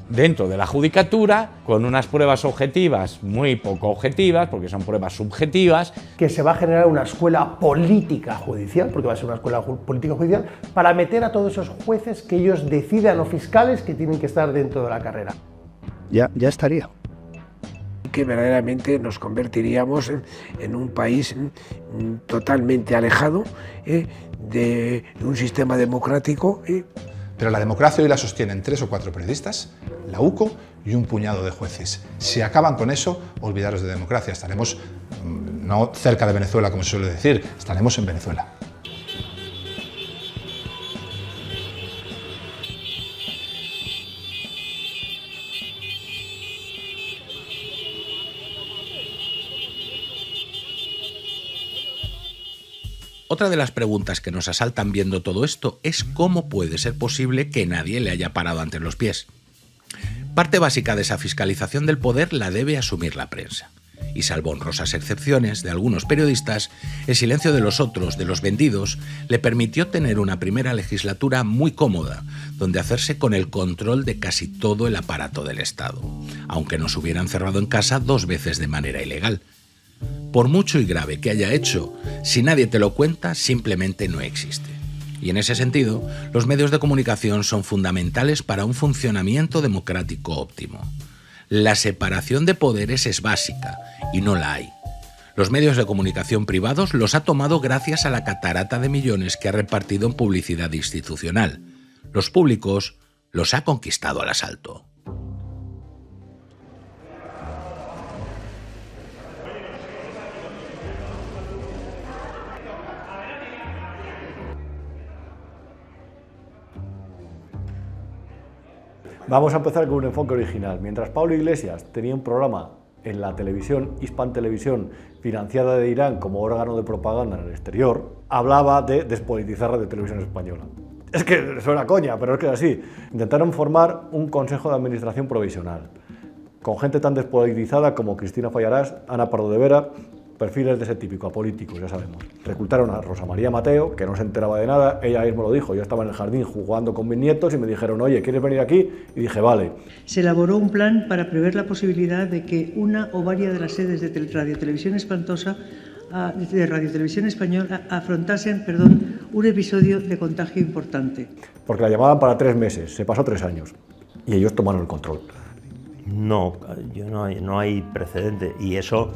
dentro de la judicatura con unas pruebas objetivas muy poco objetivas, porque son pruebas subjetivas. Que se va a generar una escuela política judicial, porque va a ser una escuela política judicial, para meter a todos esos jueces que ellos decidan o fiscales que tienen que estar dentro de la carrera. Ya estaría. Que verdaderamente nos convertiríamos en un país totalmente alejado de un sistema democrático. Pero la democracia hoy la sostienen 3 o 4 periodistas, la UCO y un puñado de jueces. Si acaban con eso, olvidaros de democracia. Estaremos no cerca de Venezuela, como se suele decir, estaremos en Venezuela. Otra de las preguntas que nos asaltan viendo todo esto es cómo puede ser posible que nadie le haya parado ante los pies. Parte básica de esa fiscalización del poder la debe asumir la prensa. Y salvo honrosas excepciones de algunos periodistas, el silencio de los otros, de los vendidos, le permitió tener una primera legislatura muy cómoda, donde hacerse con el control de casi todo el aparato del Estado, aunque nos hubieran cerrado en casa 2 veces de manera ilegal. Por mucho y grave que haya hecho, si nadie te lo cuenta, simplemente no existe. Y en ese sentido, los medios de comunicación son fundamentales para un funcionamiento democrático óptimo. La separación de poderes es básica, y no la hay. Los medios de comunicación privados los ha tomado gracias a la catarata de millones que ha repartido en publicidad institucional. Los públicos los ha conquistado al asalto. Vamos a empezar con un enfoque original. Mientras Pablo Iglesias tenía un programa en la televisión, Hispan Televisión, financiada de Irán como órgano de propaganda en el exterior, hablaba de despolitizar Radio Televisión Española. Es que suena coña, pero es que es así. Intentaron formar un consejo de administración provisional, con gente tan despolitizada como Cristina Fallarás, Ana Pardo de Vera, perfiles de ese típico, apolíticos, ya sabemos. Reclutaron a Rosa María Mateo, que no se enteraba de nada, ella mismo lo dijo, yo estaba en el jardín jugando con mis nietos y me dijeron, oye, ¿quieres venir aquí? Y dije, vale. Se elaboró un plan para prever la posibilidad de que una o varias de las sedes de Radio Televisión Española afrontasen un episodio de contagio importante. Porque la llamaban para 3 meses, se pasó 3 años y ellos tomaron el control. No hay precedente, y eso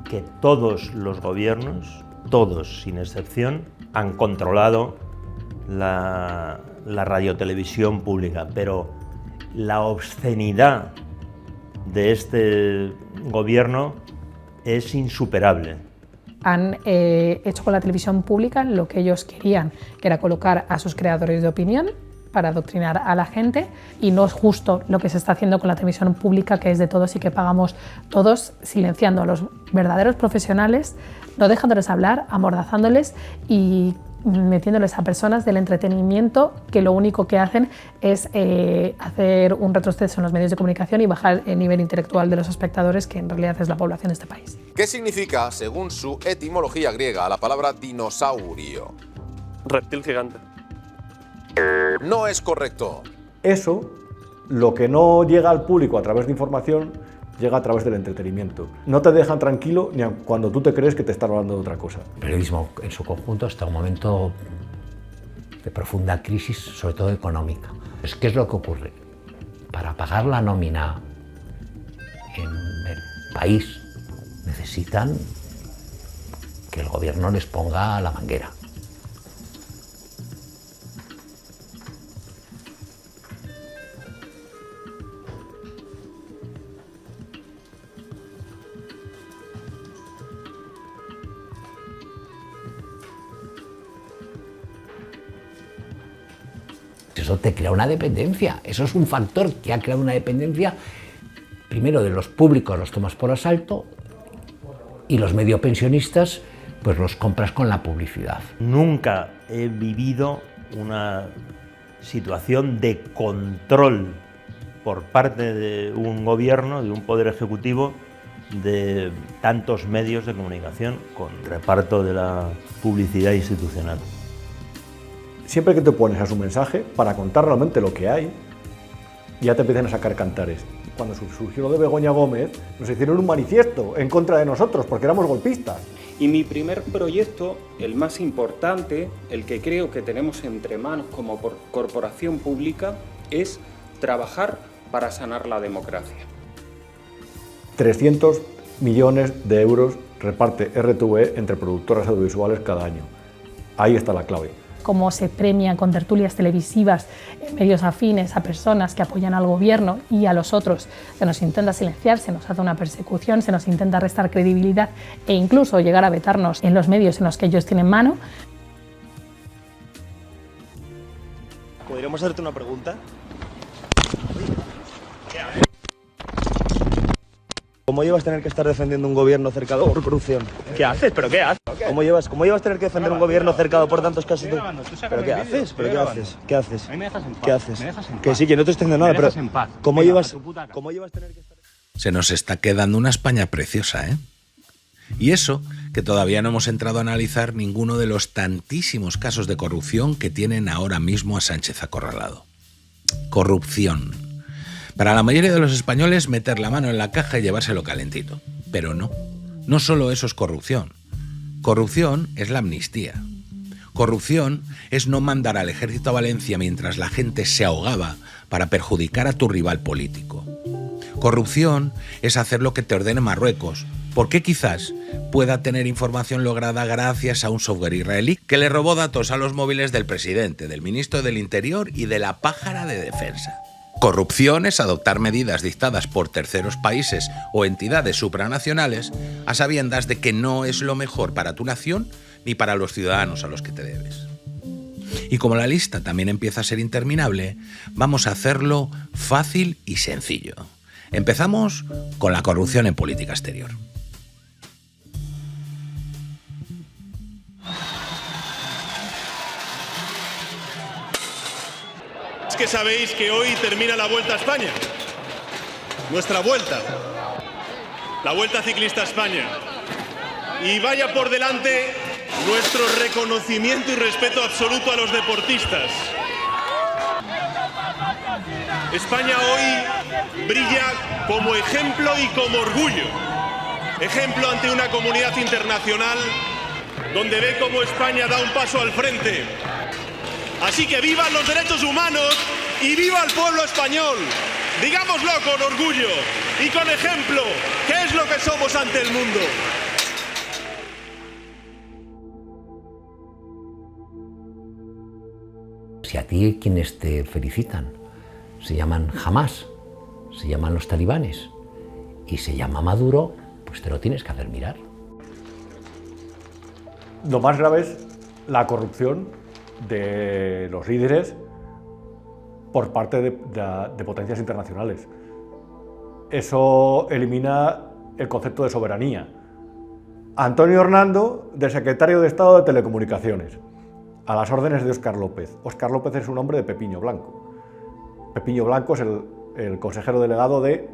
que todos los gobiernos, todos sin excepción, han controlado la radiotelevisión pública, pero la obscenidad de este gobierno es insuperable. Han hecho con la televisión pública lo que ellos querían, que era colocar a sus creadores de opinión para adoctrinar a la gente, y no es justo lo que se está haciendo con la televisión pública, que es de todos y que pagamos todos, silenciando a los verdaderos profesionales, no dejándoles hablar, amordazándoles y metiéndoles a personas del entretenimiento que lo único que hacen es hacer un retroceso en los medios de comunicación y bajar el nivel intelectual de los espectadores, que en realidad es la población de este país. ¿Qué significa, según su etimología griega, la palabra dinosaurio? Reptil gigante. No es correcto. Eso, lo que no llega al público a través de información, llega a través del entretenimiento. No te dejan tranquilo ni cuando tú te crees que te están hablando de otra cosa. El periodismo en su conjunto está en un momento de profunda crisis, sobre todo económica. ¿Qué es lo que ocurre? Para pagar la nómina en el país necesitan que el gobierno les ponga la manguera. Eso te crea una dependencia, eso es un factor que ha creado una dependencia, primero de los públicos los tomas por asalto y los medio pensionistas pues los compras con la publicidad. Nunca he vivido una situación de control por parte de un gobierno, de un poder ejecutivo, de tantos medios de comunicación con reparto de la publicidad institucional. Siempre que te pones a su mensaje para contar realmente lo que hay, ya te empiezan a sacar cantares. Cuando surgió lo de Begoña Gómez, nos hicieron un manifiesto en contra de nosotros porque éramos golpistas. Y mi primer proyecto, el más importante, el que creo que tenemos entre manos como corporación pública, es trabajar para sanar la democracia. 300 millones de euros reparte RTV entre productoras audiovisuales cada año. Ahí está la clave. Cómo se premian con tertulias televisivas en medios afines a personas que apoyan al gobierno, y a los otros se nos intenta silenciar, se nos hace una persecución, se nos intenta restar credibilidad e incluso llegar a vetarnos en los medios en los que ellos tienen mano. ¿Podríamos hacerte una pregunta? ¿Cómo llevas tener que estar defendiendo un gobierno cercado por corrupción? ¿Qué haces? ¿Pero qué haces? ¿Cómo llevas tener que defender un gobierno cercado por tantos casos de... ¿Pero qué haces? ¿Pero qué haces? ¿Qué haces? ¿Qué haces? Que sí, que no te estoy diciendo nada, pero ¿cómo llevas tener que estar... Se nos está quedando una España preciosa, ¿eh? Y eso, que todavía no hemos entrado a analizar ninguno de los tantísimos casos de corrupción que tienen ahora mismo a Sánchez acorralado. Corrupción. Para la mayoría de los españoles, meter la mano en la caja y llevárselo calentito. Pero no. No solo eso es corrupción. Corrupción es la amnistía. Corrupción es no mandar al ejército a Valencia mientras la gente se ahogaba para perjudicar a tu rival político. Corrupción es hacer lo que te ordene Marruecos, porque quizás pueda tener información lograda gracias a un software israelí que le robó datos a los móviles del presidente, del ministro del Interior y de la pájara de defensa. Corrupción es adoptar medidas dictadas por terceros países o entidades supranacionales a sabiendas de que no es lo mejor para tu nación ni para los ciudadanos a los que te debes. Y como la lista también empieza a ser interminable, vamos a hacerlo fácil y sencillo. Empezamos con la corrupción en política exterior. Es que sabéis que hoy termina la Vuelta a España. Nuestra vuelta. La Vuelta Ciclista a España. Y vaya por delante nuestro reconocimiento y respeto absoluto a los deportistas. España hoy brilla como ejemplo y como orgullo. Ejemplo ante una comunidad internacional donde ve cómo España da un paso al frente. Así que vivan los derechos humanos y viva el pueblo español. Digámoslo con orgullo y con ejemplo, que es lo que somos ante el mundo. Si a ti quienes te felicitan se llaman Hamás, se llaman los talibanes y se llama Maduro, pues te lo tienes que hacer mirar. Lo más grave es la corrupción de los líderes por parte de potencias internacionales. Eso elimina el concepto de soberanía. Antonio Hernando, de secretario de Estado de Telecomunicaciones, a las órdenes de Óscar López. Óscar López es un hombre de Pepiño Blanco. Pepiño Blanco es el consejero delegado de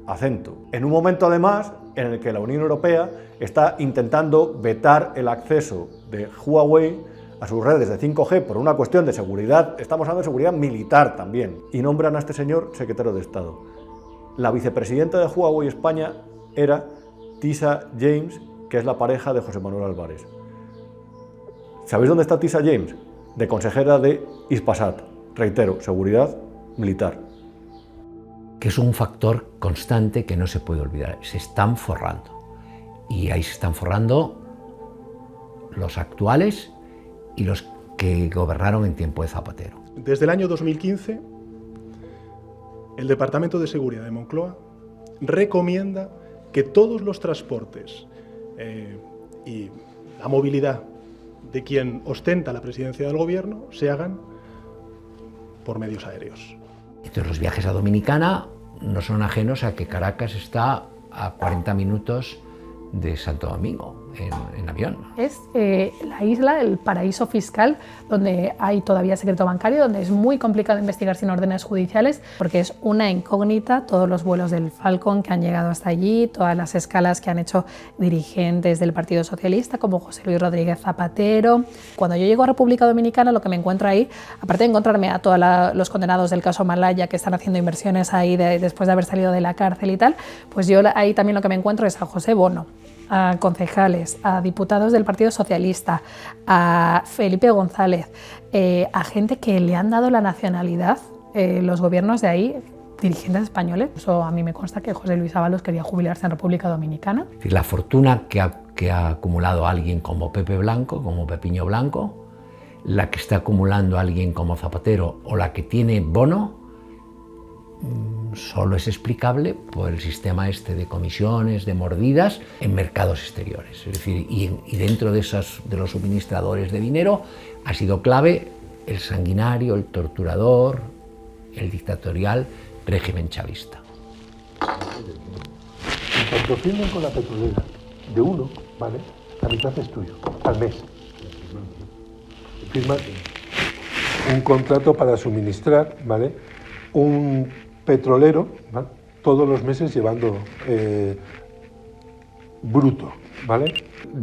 Acento. En un momento, además, en el que la Unión Europea está intentando vetar el acceso de Huawei a sus redes de 5G por una cuestión de seguridad, estamos hablando de seguridad militar también, y nombran a este señor secretario de Estado. La vicepresidenta de Huawei España era Tisha James, que es la pareja de José Manuel Álvarez. ¿Sabéis dónde está Tisha James? De consejera de Hispasat. Reitero, seguridad militar. Que es un factor constante que no se puede olvidar. Se están forrando. Y ahí se están forrando los actuales y los que gobernaron en tiempo de Zapatero. Desde el año 2015, el Departamento de Seguridad de Moncloa recomienda que todos los transportes y la movilidad de quien ostenta la presidencia del gobierno se hagan por medios aéreos. Entonces los viajes a Dominicana no son ajenos a que Caracas está a 40 minutos de Santo Domingo en avión. Es la isla, el paraíso fiscal, donde hay todavía secreto bancario, donde es muy complicado investigar sin órdenes judiciales, porque es una incógnita todos los vuelos del Falcon que han llegado hasta allí, todas las escalas que han hecho dirigentes del Partido Socialista, como José Luis Rodríguez Zapatero. Cuando yo llego a República Dominicana, lo que me encuentro ahí, aparte de encontrarme a todos los condenados del caso Malaya que están haciendo inversiones ahí después de haber salido de la cárcel y tal, pues yo ahí también lo que me encuentro es a José Bono, a concejales, a diputados del Partido Socialista, a Felipe González, a gente que le han dado la nacionalidad, los gobiernos de ahí, dirigentes españoles. Eso a mí me consta que José Luis Ábalos quería jubilarse en República Dominicana. La fortuna que ha acumulado alguien como Pepe Blanco, como Pepiño Blanco, la que está acumulando alguien como Zapatero o la que tiene Bono, solo es explicable por el sistema este de comisiones, de mordidas en mercados exteriores. Es decir, y dentro de los suministradores de dinero ha sido clave el sanguinario, el torturador, el dictatorial régimen chavista. En cuanto firmen con la petrolera de uno, ¿vale? La mitad es tuyo, al mes. Firman un contrato para suministrar, ¿vale? Un petrolero, ¿vale? Todos los meses llevando bruto, ¿vale?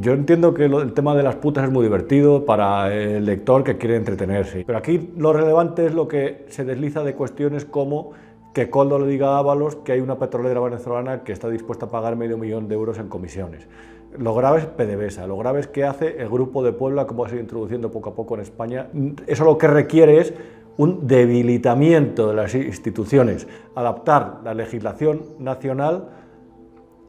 Yo entiendo que el tema de las putas es muy divertido para el lector que quiere entretenerse, pero aquí lo relevante es lo que se desliza de cuestiones como que Koldo le diga a Ábalos que hay una petrolera venezolana que está dispuesta a pagar $500,000 de euros en comisiones. Lo grave es PDVSA, lo grave es que hace el Grupo de Puebla, como se ha ido introduciendo poco a poco en España. Eso lo que requiere es un debilitamiento de las instituciones, adaptar la legislación nacional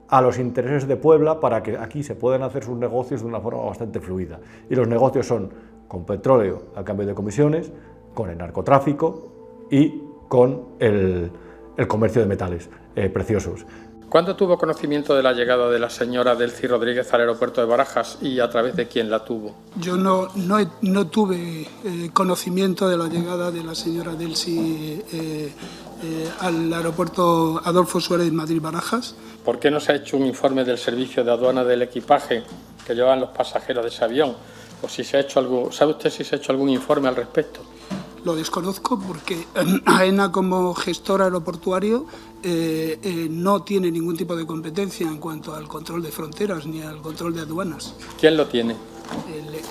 a los intereses de Puebla para que aquí se puedan hacer sus negocios de una forma bastante fluida. Y los negocios son con petróleo a cambio de comisiones, con el narcotráfico y con el comercio de metales preciosos. ¿Cuándo tuvo conocimiento de la llegada de la señora Delcy Rodríguez al aeropuerto de Barajas y a través de quién la tuvo? Yo no tuve conocimiento de la llegada de la señora Delcy al aeropuerto Adolfo Suárez Madrid-Barajas. ¿Por qué no se ha hecho un informe del servicio de aduana del equipaje que llevaban los pasajeros de ese avión? O si se ha hecho algo, ¿sabe usted si se ha hecho algún informe al respecto? Lo desconozco porque AENA, como gestor aeroportuario, no tiene ningún tipo de competencia en cuanto al control de fronteras ni al control de aduanas. ¿Quién lo tiene?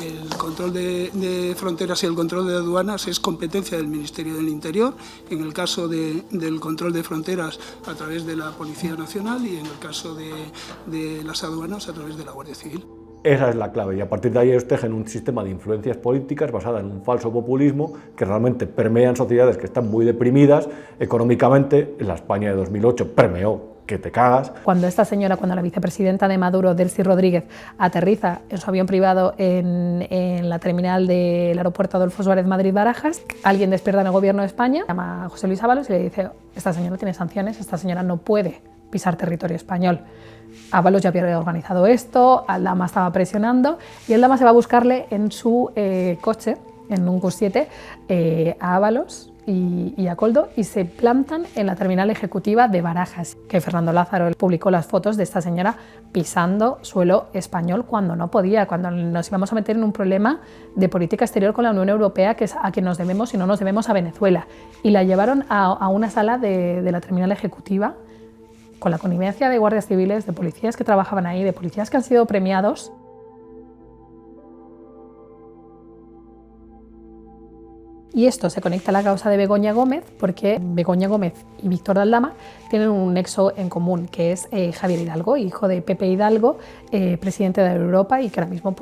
El control de fronteras y el control de aduanas es competencia del Ministerio del Interior, en el caso del control de fronteras a través de la Policía Nacional y en el caso de las aduanas a través de la Guardia Civil. Esa es la clave, y a partir de ahí ellos tejen un sistema de influencias políticas basada en un falso populismo que realmente permea en sociedades que están muy deprimidas económicamente. En la España de 2008 permeó que te cagas. Cuando la vicepresidenta de Maduro, Delcy Rodríguez, aterriza en su avión privado en la terminal del aeropuerto Adolfo Suárez Madrid-Barajas, alguien despierta en el gobierno de España, llama a José Luis Ábalos y le dice: esta señora tiene sanciones, esta señora no puede pisar territorio español. Ábalos ya había organizado esto, Aldama estaba presionando y Aldama se va a buscarle en su coche, en un Q7, a Ábalos y a Koldo, y se plantan en la terminal ejecutiva de Barajas, que Fernando Lázaro publicó las fotos de esta señora pisando suelo español cuando no podía, cuando nos íbamos a meter en un problema de política exterior con la Unión Europea, que es a quien nos debemos y no nos debemos a Venezuela. Y la llevaron a una sala de la terminal ejecutiva con la connivencia de guardias civiles, de policías que trabajaban ahí, de policías que han sido premiados. Y esto se conecta a la causa de Begoña Gómez, porque Begoña Gómez y Víctor de Aldama tienen un nexo en común, que es Javier Hidalgo, hijo de Pepe Hidalgo, presidente de Europa, y que ahora mismo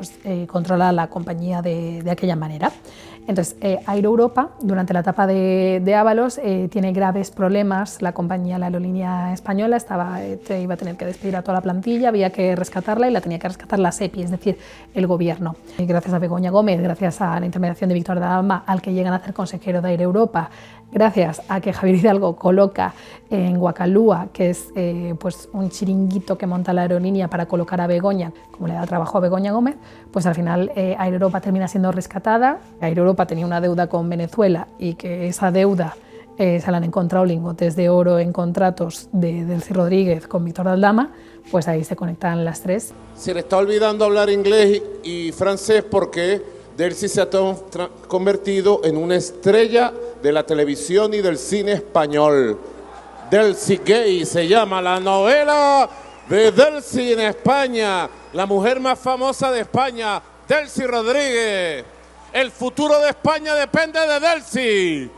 controla la compañía de aquella manera. Entonces, Air Europa, durante la etapa de Ábalos, tiene graves problemas. La compañía, la aerolínea española, iba a tener que despedir a toda la plantilla, había que rescatarla y la tenía que rescatar la SEPI, es decir, el gobierno. Y gracias a Begoña Gómez, gracias a la intermediación de Víctor de Aldama, al que llegan a hacer consejero de Air Europa, gracias a que Javier Hidalgo coloca en Guacalúa, que es un chiringuito que monta la aerolínea para colocar a Begoña, como le da trabajo a Begoña Gómez, pues al final Air Europa termina siendo rescatada. Air Europa tenía una deuda con Venezuela y que esa deuda se la han encontrado lingotes de oro en contratos de Delcy Rodríguez con Víctor de Aldama, pues ahí se conectan las tres. Se le está olvidando hablar inglés y francés porque Delcy se ha convertido en una estrella de la televisión y del cine español. Delcy Gay se llama la novela de Delcy en España, la mujer más famosa de España, Delcy Rodríguez. El futuro de España depende de Delcy.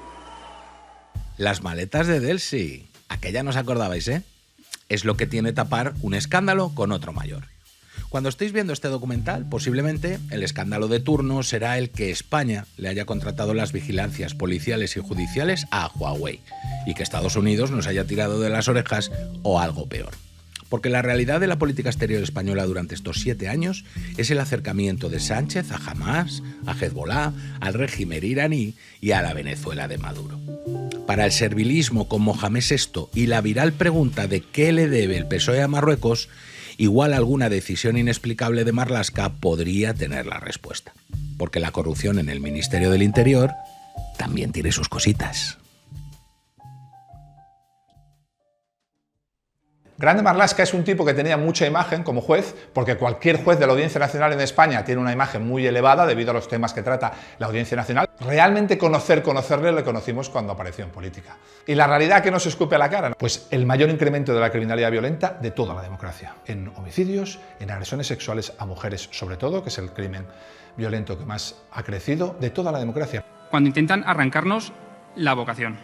Las maletas de Delcy, aquella no os acordabais, ¿eh? Es lo que tiene tapar un escándalo con otro mayor. Cuando estéis viendo este documental, posiblemente el escándalo de turno será el que España le haya contratado las vigilancias policiales y judiciales a Huawei y que Estados Unidos nos haya tirado de las orejas o algo peor. Porque la realidad de la política exterior española durante estos 7 años es el acercamiento de Sánchez a Hamás, a Hezbollah, al régimen iraní y a la Venezuela de Maduro. Para el servilismo con Mohamed VI y la viral pregunta de qué le debe el PSOE a Marruecos, igual alguna decisión inexplicable de Marlaska podría tener la respuesta. Porque la corrupción en el Ministerio del Interior también tiene sus cositas. Grande Marlaska es un tipo que tenía mucha imagen como juez, porque cualquier juez de la Audiencia Nacional en España tiene una imagen muy elevada debido a los temas que trata la Audiencia Nacional. Realmente conocerle le conocimos cuando apareció en política. ¿Y la realidad que nos escupe a la cara? Pues el mayor incremento de la criminalidad violenta de toda la democracia. En homicidios, en agresiones sexuales a mujeres sobre todo, que es el crimen violento que más ha crecido de toda la democracia. Cuando intentan arrancarnos la vocación.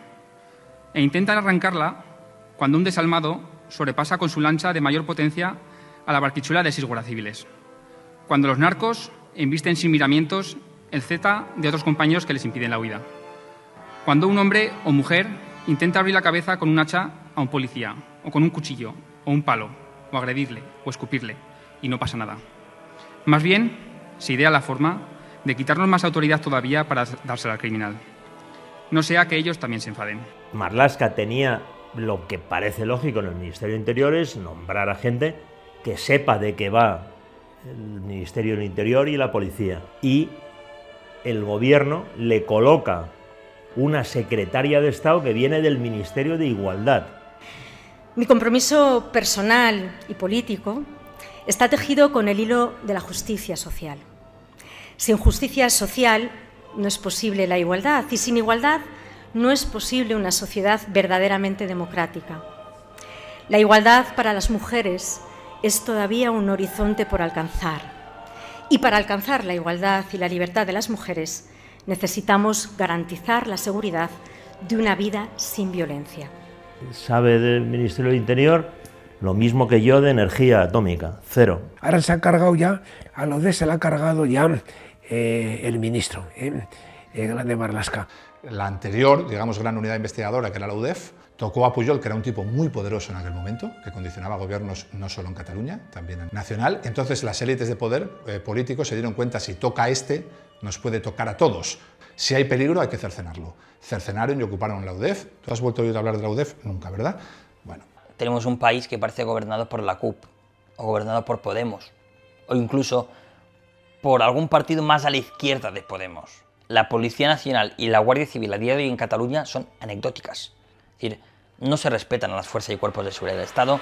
E intentan arrancarla cuando un desalmado sobrepasa con su lancha de mayor potencia a la barquichula de 6 guardias civiles. Cuando los narcos embisten sin miramientos el Z de otros compañeros que les impiden la huida. Cuando un hombre o mujer intenta abrir la cabeza con un hacha a un policía, o con un cuchillo, o un palo, o agredirle, o escupirle, y no pasa nada. Más bien, se idea la forma de quitarnos más autoridad todavía para dársela al criminal. No sea que ellos también se enfaden. Marlaska tenía lo que parece lógico en el Ministerio del Interior es nombrar a gente que sepa de qué va el Ministerio del Interior y la policía. Y el gobierno le coloca una secretaria de Estado que viene del Ministerio de Igualdad. Mi compromiso personal y político está tejido con el hilo de la justicia social. Sin justicia social no es posible la igualdad y sin igualdad no es posible una sociedad verdaderamente democrática. La igualdad para las mujeres es todavía un horizonte por alcanzar. Y para alcanzar la igualdad y la libertad de las mujeres necesitamos garantizar la seguridad de una vida sin violencia. Sabe del Ministerio del Interior lo mismo que yo de energía atómica, cero. Ahora se ha cargado ya, a la UDEF se la ha cargado ya el ministro, Grande Marlaska. La anterior, digamos, gran unidad investigadora, que era la UDEF, tocó a Pujol, que era un tipo muy poderoso en aquel momento, que condicionaba gobiernos no solo en Cataluña, también en nacional. Entonces las élites de poder políticos se dieron cuenta, si toca a este, nos puede tocar a todos. Si hay peligro, hay que cercenarlo. Cercenaron y ocuparon la UDEF. ¿Tú has vuelto a oír hablar de la UDEF? Nunca, ¿verdad? Bueno. Tenemos un país que parece gobernado por la CUP, o gobernado por Podemos, o incluso por algún partido más a la izquierda de Podemos. La Policía Nacional y la Guardia Civil a día de hoy en Cataluña son anecdóticas. Es decir, no se respetan a las fuerzas y cuerpos de seguridad del Estado.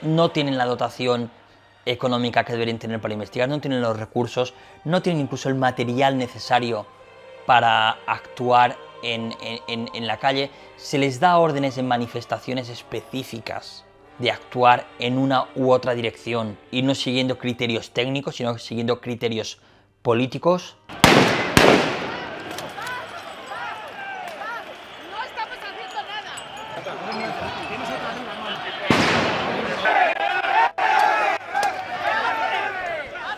No tienen la dotación económica que deberían tener para investigar, no tienen los recursos, no tienen incluso el material necesario para actuar en la calle. Se les da órdenes en manifestaciones específicas de actuar en una u otra dirección y no siguiendo criterios técnicos, sino siguiendo criterios políticos.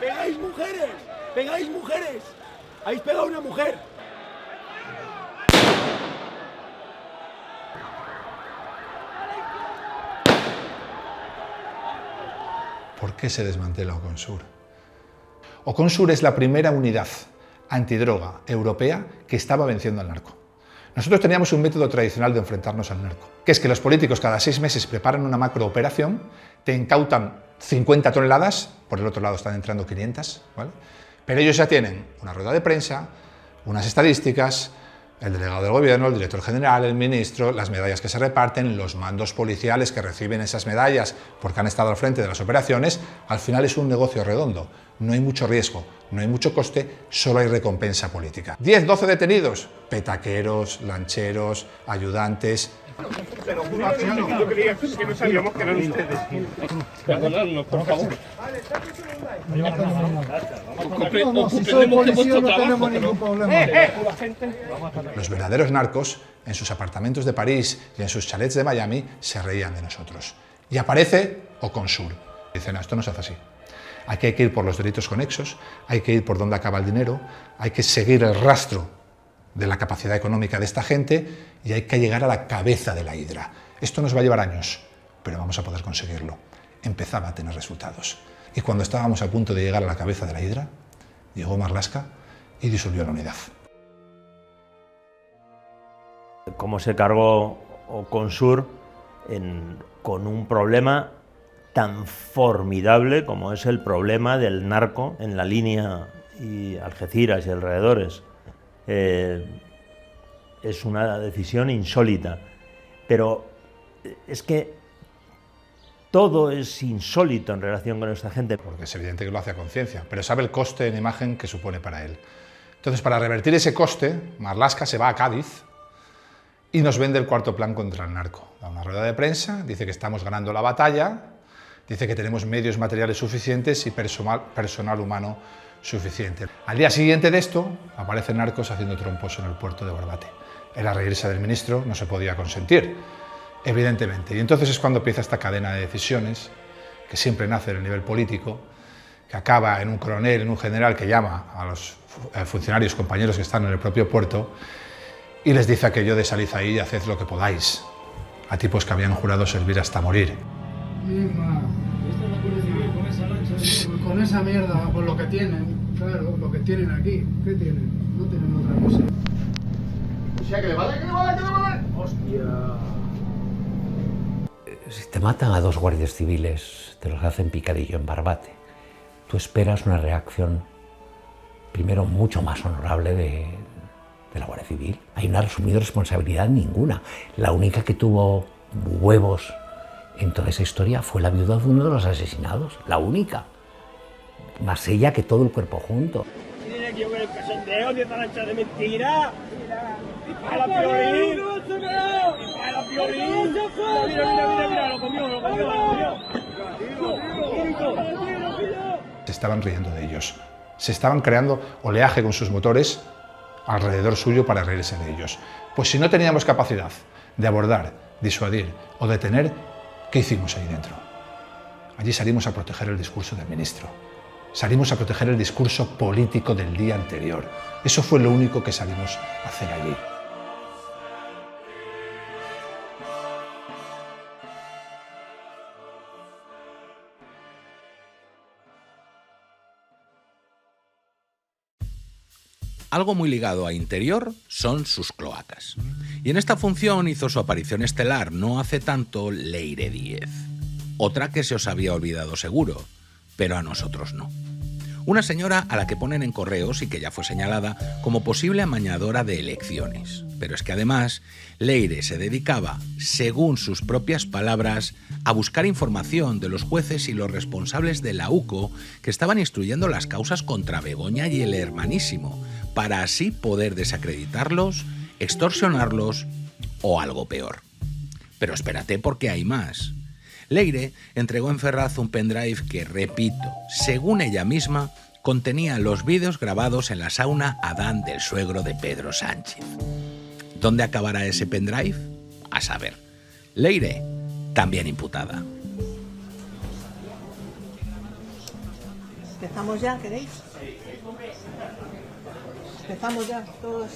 ¡Pegáis mujeres! ¡Pegáis mujeres! ¡Habéis pegado a una mujer! ¿Por qué se desmantela Oconsur? Oconsur es la primera unidad antidroga europea que estaba venciendo al narco. Nosotros teníamos un método tradicional de enfrentarnos al narco, que es que los políticos cada 6 meses preparan una macrooperación, te incautan 50 toneladas, por el otro lado están entrando 500, ¿vale? Pero ellos ya tienen una rueda de prensa, unas estadísticas, el delegado del gobierno, el director general, el ministro, las medallas que se reparten, los mandos policiales que reciben esas medallas porque han estado al frente de las operaciones. Al final es un negocio redondo, no hay mucho riesgo, no hay mucho coste, solo hay recompensa política. 10, 12 detenidos, petaqueros, lancheros, ayudantes. Pero yo creía que no sabíamos que eran ustedes. Perdonadnos, por favor. Si soy policía no tenemos ningún problema. Los verdaderos narcos, en sus apartamentos de París y en sus chalets de Miami, se reían de nosotros. Y aparece Oconsur. Dicen, no, esto no se hace así. Aquí hay que ir por los delitos conexos, hay que ir por donde acaba el dinero, hay que seguir el rastro de la capacidad económica de esta gente y hay que llegar a la cabeza de la hidra. Esto nos va a llevar años, pero vamos a poder conseguirlo. Empezaba a tener resultados. Y cuando estábamos a punto de llegar a la cabeza de la hidra, llegó Marlaska y disolvió la unidad. Cómo se cargó Oconsur con un problema tan formidable como es el problema del narco en la línea y Algeciras y alrededores. Es una decisión insólita, pero es que todo es insólito en relación con esta gente. Porque es evidente que lo hace a conciencia, pero sabe el coste en imagen que supone para él. Entonces, para revertir ese coste, Marlaska se va a Cádiz y nos vende el cuarto plan contra el narco. Da una rueda de prensa, dice que estamos ganando la batalla, dice que tenemos medios materiales suficientes y personal humano suficiente. Al día siguiente de esto, aparecen narcos haciendo trompos en el puerto de Barbate. Era reírse del ministro, no se podía consentir, evidentemente. Y entonces es cuando empieza esta cadena de decisiones, que siempre nace en el nivel político, que acaba en un coronel, en un general que llama a los funcionarios, compañeros que están en el propio puerto, y les dice aquello de salid ahí y haced lo que podáis, a tipos que habían jurado servir hasta morir. Con esa mierda, por lo que tienen, claro, lo que tienen aquí. ¿Qué tienen? No tienen otra cosa. O sea, que le vale, que le vale, que le vale. Hostia. Si te matan a 2 guardias civiles, te los hacen picadillo en Barbate, tú esperas una reacción, primero, mucho más honorable de la Guardia Civil. Ahí no ha asumido responsabilidad ninguna. La única que tuvo huevos en toda esa historia fue la viuda de uno de los asesinados, la única. Más ella que todo el cuerpo junto. Tienen aquí un cachondeo, de talancha de mentira. ¡A la Piolín! ¡A la Piolín! Mira, lo comió. Se estaban riendo de ellos. Se estaban creando oleaje con sus motores alrededor suyo para reírse de ellos. Pues si no teníamos capacidad de abordar, disuadir o detener, ¿qué hicimos ahí dentro? Allí salimos a proteger el discurso del ministro. Salimos a proteger el discurso político del día anterior. Eso fue lo único que salimos a hacer allí. Algo muy ligado a Interior son sus cloacas. Y en esta función hizo su aparición estelar no hace tanto Leire Díez. Otra que se os había olvidado seguro, pero a nosotros no. Una señora a la que ponen en correos y que ya fue señalada como posible amañadora de elecciones. Pero es que además, Leire se dedicaba, según sus propias palabras, a buscar información de los jueces y los responsables de la UCO que estaban instruyendo las causas contra Begoña y el hermanísimo, para así poder desacreditarlos, extorsionarlos o algo peor. Pero espérate, porque hay más. Leire entregó en Ferraz un pendrive que, repito, según ella misma, contenía los vídeos grabados en la sauna Adán del suegro de Pedro Sánchez. ¿Dónde acabará ese pendrive? A saber. Leire, también imputada. ¿Empezamos ya, queréis? Empezamos ya, todos.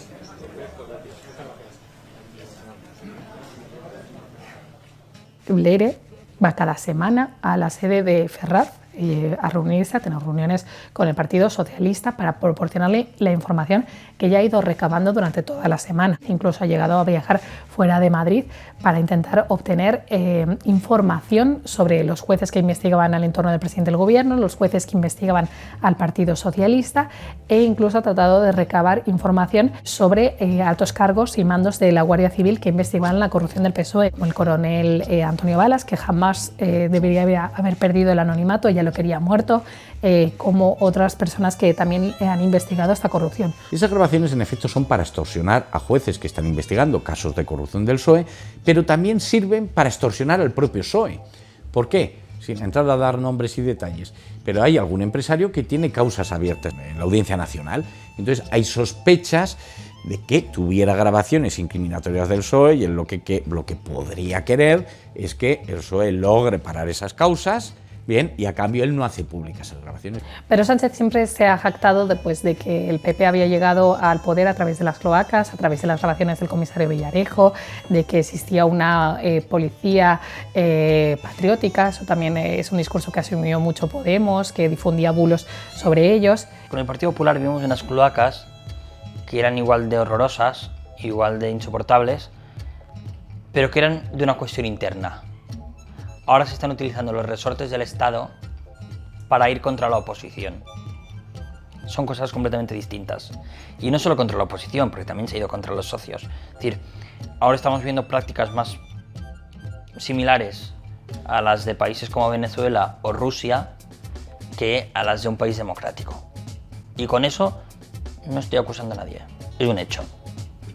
Leire va cada semana a la sede de Ferraz a reunirse, a tener reuniones con el Partido Socialista para proporcionarle la información que ya ha ido recabando durante toda la semana. Incluso ha llegado a viajar fuera de Madrid para intentar obtener información sobre los jueces que investigaban al entorno del presidente del gobierno, los jueces que investigaban al Partido Socialista e incluso ha tratado de recabar información sobre altos cargos y mandos de la Guardia Civil que investigaban la corrupción del PSOE, como el coronel Antonio Balas, que jamás debería haber perdido el anonimato, ella lo quería muerto, como otras personas que también han investigado esta corrupción. Esas grabaciones en efecto son para extorsionar a jueces que están investigando casos de corrupción del PSOE, pero también sirven para extorsionar al propio PSOE. ¿Por qué? Sin entrar a dar nombres y detalles, pero hay algún empresario que tiene causas abiertas en la Audiencia Nacional, entonces hay sospechas de que tuviera grabaciones incriminatorias del PSOE y lo que podría querer es que el PSOE logre parar esas causas. Bien, y a cambio él no hace públicas esas grabaciones. Pero Sánchez siempre se ha jactado después de que el PP había llegado al poder a través de las cloacas, a través de las grabaciones del comisario Villarejo, de que existía una policía patriótica. Eso también es un discurso que asumió mucho Podemos, que difundía bulos sobre ellos. Con el Partido Popular vivimos unas cloacas que eran igual de horrorosas, igual de insoportables, pero que eran de una cuestión interna. Ahora se están utilizando los resortes del Estado para ir contra la oposición. Son cosas completamente distintas. Y no solo contra la oposición, porque también se ha ido contra los socios. Es decir, ahora estamos viendo prácticas más similares a las de países como Venezuela o Rusia que a las de un país democrático. Y con eso no estoy acusando a nadie, es un hecho.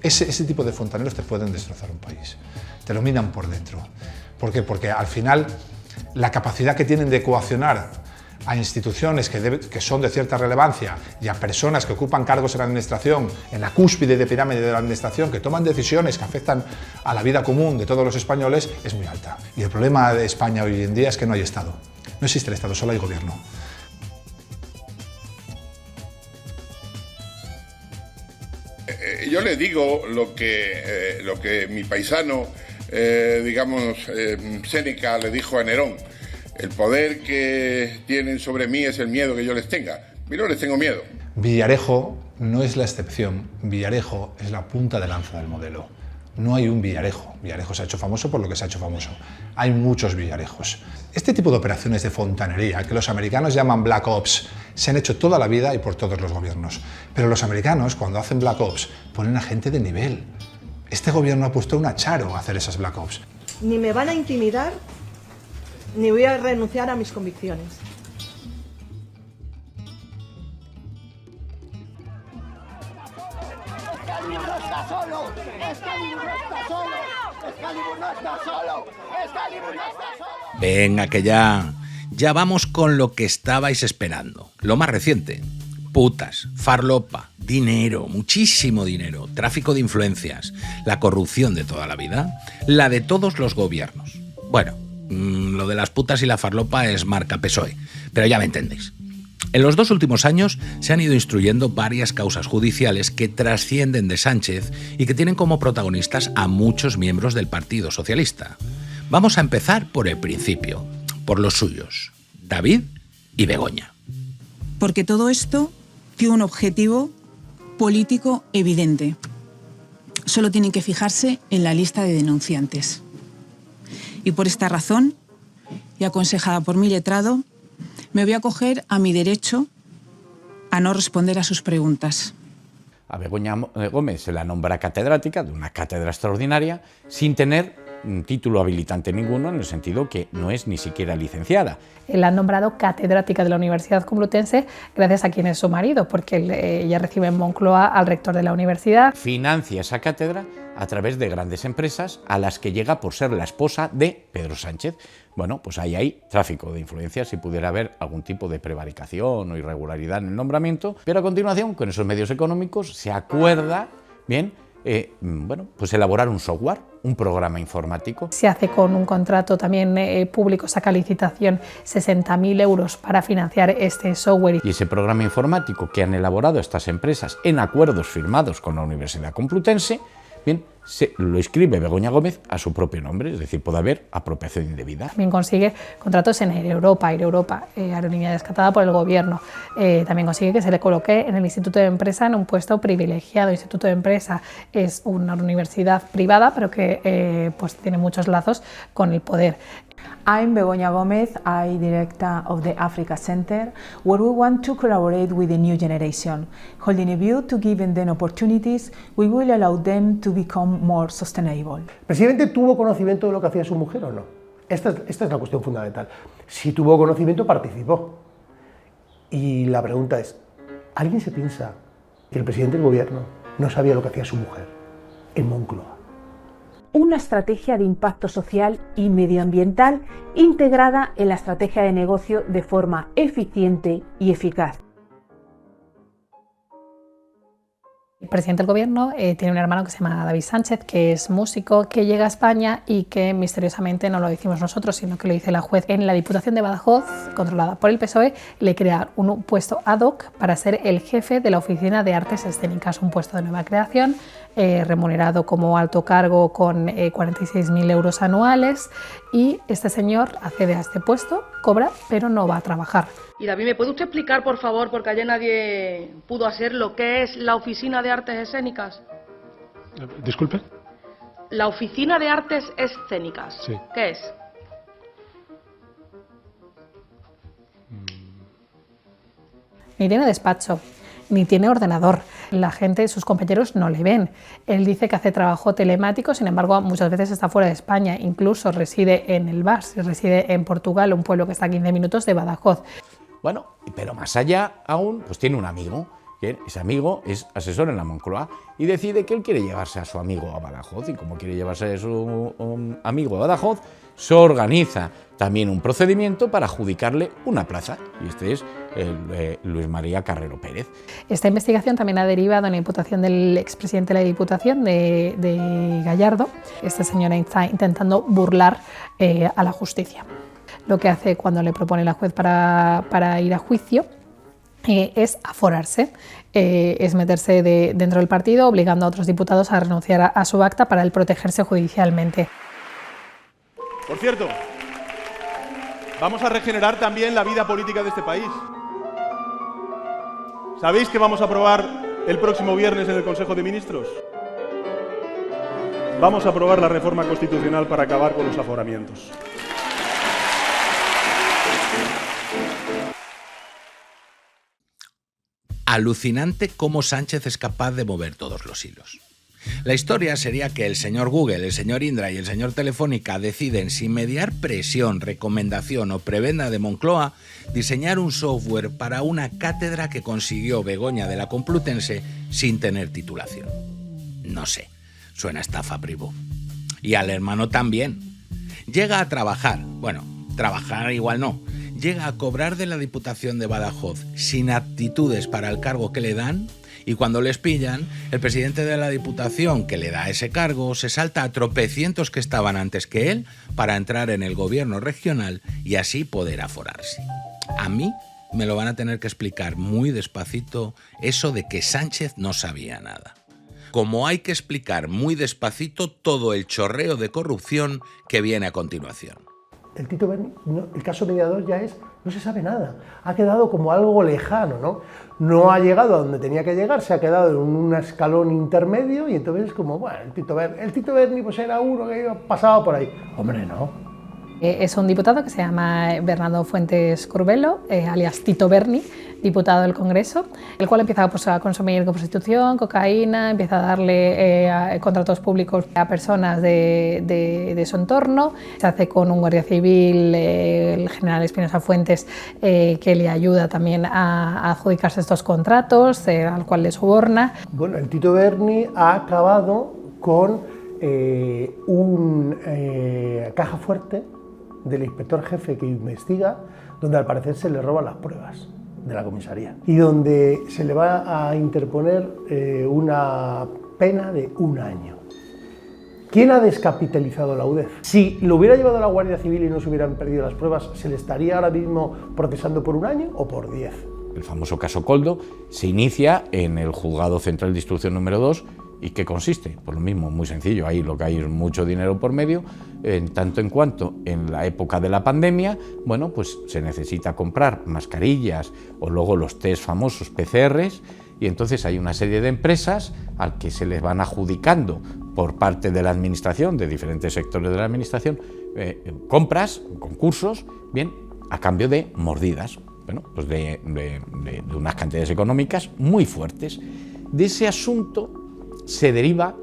Ese tipo de fontaneros te pueden destrozar un país, te lo minan por dentro. ¿Por qué? Porque al final la capacidad que tienen de coaccionar a instituciones que son de cierta relevancia y a personas que ocupan cargos en la administración, en la cúspide de pirámide de la administración, que toman decisiones que afectan a la vida común de todos los españoles, es muy alta. Y el problema de España hoy en día es que no hay Estado. No existe el Estado, solo hay gobierno. Yo le digo lo que mi paisano, digamos, Séneca le dijo a Nerón. El poder que tienen sobre mí es el miedo que yo les tenga. Yo no les tengo miedo. Villarejo no es la excepción, Villarejo es la punta de lanza del modelo. No hay un Villarejo. Villarejo se ha hecho famoso por lo que se ha hecho famoso. Hay muchos Villarejos. Este tipo de operaciones de fontanería, que los americanos llaman Black Ops, se han hecho toda la vida y por todos los gobiernos. Pero los americanos, cuando hacen Black Ops, ponen a gente de nivel. Este gobierno ha puesto una Charo a hacer esas Black Ops. Ni me van a intimidar, ni voy a renunciar a mis convicciones. Excalibur no está solo, Excalibur no está solo, Excalibur no está solo, Excalibur no está solo. Venga, que ya vamos con lo que estabais esperando. Lo más reciente. Putas, farlopa, dinero, muchísimo dinero, tráfico de influencias, la corrupción de toda la vida, la de todos los gobiernos. Bueno, lo de las putas y la farlopa es marca PSOE, pero ya me entendéis. En los 2 últimos años se han ido instruyendo varias causas judiciales que trascienden de Sánchez y que tienen como protagonistas a muchos miembros del Partido Socialista. Vamos a empezar por el principio, por los suyos, David y Begoña. Porque todo esto tiene un objetivo político evidente. Solo tienen que fijarse en la lista de denunciantes. Y por esta razón, y aconsejada por mi letrado, me voy a acoger a mi derecho a no responder a sus preguntas. A Begoña Gómez se la nombra catedrática de una cátedra extraordinaria sin tener título habilitante ninguno, en el sentido que no es ni siquiera licenciada. La han nombrado catedrática de la Universidad Complutense gracias a quien es su marido, porque ella recibe en Moncloa al rector de la universidad. Financia esa cátedra a través de grandes empresas a las que llega por ser la esposa de Pedro Sánchez. Bueno, pues ahí hay tráfico de influencias, si pudiera haber algún tipo de prevaricación o irregularidad en el nombramiento, pero a continuación, con esos medios económicos, se acuerda, bien, pues elaborar un software, un programa informático. Se hace con un contrato también público, saca licitación 60.000 euros para financiar este software. Y ese programa informático que han elaborado estas empresas en acuerdos firmados con la Universidad Complutense, bien, lo inscribe Begoña Gómez a su propio nombre, es decir, puede haber apropiación indebida. También consigue contratos en Air Europa, aerolínea descartada por el gobierno. También consigue que se le coloque en el Instituto de Empresa en un puesto privilegiado. El Instituto de Empresa es una universidad privada, pero que pues tiene muchos lazos con el poder. I'm Begoña Gómez, I'm Director of the Africa Center, where we want to collaborate with the new generation. Holding a view to giving them opportunities, we will allow them to become more sustainable. ¿El presidente tuvo conocimiento de lo que hacía su mujer o no? Esta es la cuestión fundamental. Si tuvo conocimiento, participó. Y la pregunta es, ¿alguien se piensa que el presidente del gobierno no sabía lo que hacía su mujer en Moncloa? Una estrategia de impacto social y medioambiental integrada en la estrategia de negocio de forma eficiente y eficaz. El presidente del gobierno tiene un hermano que se llama David Sánchez, que es músico, que llega a España y que misteriosamente no lo decimos nosotros, sino que lo dice la juez. En la Diputación de Badajoz, controlada por el PSOE, le crea un puesto ad hoc para ser el jefe de la Oficina de Artes Escénicas, un puesto de nueva creación, remunerado como alto cargo con 46.000 euros anuales, y este señor accede a este puesto, cobra, pero no va a trabajar. Y David, ¿me puede usted explicar, por favor, porque ayer nadie pudo hacer lo que es la Oficina de Artes Escénicas? Disculpe. La Oficina de Artes Escénicas. Sí. ¿Qué es? Ni tiene despacho, ni tiene ordenador. La gente, sus compañeros no le ven. Él dice que hace trabajo telemático, sin embargo muchas veces está fuera de España, incluso reside en el Bas, reside en Portugal, un pueblo que está a 15 minutos de Badajoz. Bueno, pero más allá aún, pues tiene un amigo, que ese amigo es asesor en la Moncloa y decide que él quiere llevarse a su amigo a Badajoz, y como quiere llevarse a su amigo a Badajoz, se organiza también un procedimiento para adjudicarle una plaza, y este es Luis María Carrero Pérez. Esta investigación también ha derivado en la imputación del expresidente de la Diputación, de Gallardo. Este señor está intentando burlar a la justicia. Lo que hace cuando le propone la juez para ir a juicio es aforarse, es meterse dentro del partido, obligando a otros diputados a renunciar a su acta para él protegerse judicialmente. Por cierto, Vamos a regenerar también la vida política de este país. ¿Sabéis que vamos a aprobar el próximo viernes en el Consejo de Ministros? Vamos a aprobar la reforma constitucional para acabar con los aforamientos. Alucinante cómo Sánchez es capaz de mover todos los hilos. La historia sería que el señor Google, el señor Indra y el señor Telefónica deciden, sin mediar presión, recomendación o prebenda de Moncloa, diseñar un software para una cátedra que consiguió Begoña de la Complutense sin tener titulación. No sé, suena a estafa privó. Y al hermano también. Llega a trabajar, bueno, trabajar igual no, llega a cobrar de la Diputación de Badajoz sin aptitudes para el cargo que le dan. Y cuando les pillan, el presidente de la Diputación que le da ese cargo se salta a tropecientos que estaban antes que él para entrar en el gobierno regional y así poder aforarse. A mí me lo van a tener que explicar muy despacito eso de que Sánchez no sabía nada. Como hay que explicar muy despacito todo el chorreo de corrupción que viene a continuación. El Tito Berni, el caso mediador ya no se sabe nada, ha quedado como algo lejano, ¿no? No ha llegado a donde tenía que llegar, se ha quedado en un escalón intermedio y entonces es como, bueno, el Tito Berni pues era uno que pasaba por ahí. Hombre, no. Es un diputado que se llama Bernardo Fuentes Curbelo, alias Tito Berni, diputado del Congreso, el cual empieza pues, a consumir prostitución, cocaína, empieza a darle contratos públicos a personas de su entorno, se hace con un guardia civil, el general Espinosa Fuentes, que le ayuda también a adjudicarse estos contratos, al cual le soborna. Bueno, el Tito Berni ha acabado con un caja fuerte del inspector jefe que investiga, donde al parecer se le roban las pruebas de la comisaría y donde se le va a interponer una pena de 1 año. ¿Quién ha descapitalizado la UDEF? Si lo hubiera llevado a la Guardia Civil y no se hubieran perdido las pruebas, ¿se le estaría ahora mismo procesando por 1 año o por 10? El famoso caso Koldo se inicia en el Juzgado Central de Instrucción número 2. ¿Y qué consiste? Pues lo mismo, muy sencillo, ahí lo que hay es mucho dinero por medio, en tanto en cuanto en la época de la pandemia, bueno, pues se necesita comprar mascarillas o luego los test famosos PCRs, y entonces hay una serie de empresas al que se les van adjudicando por parte de la administración, de diferentes sectores de la administración, compras, concursos, bien, a cambio de mordidas, bueno, pues de unas cantidades económicas muy fuertes. De ese asunto se deriva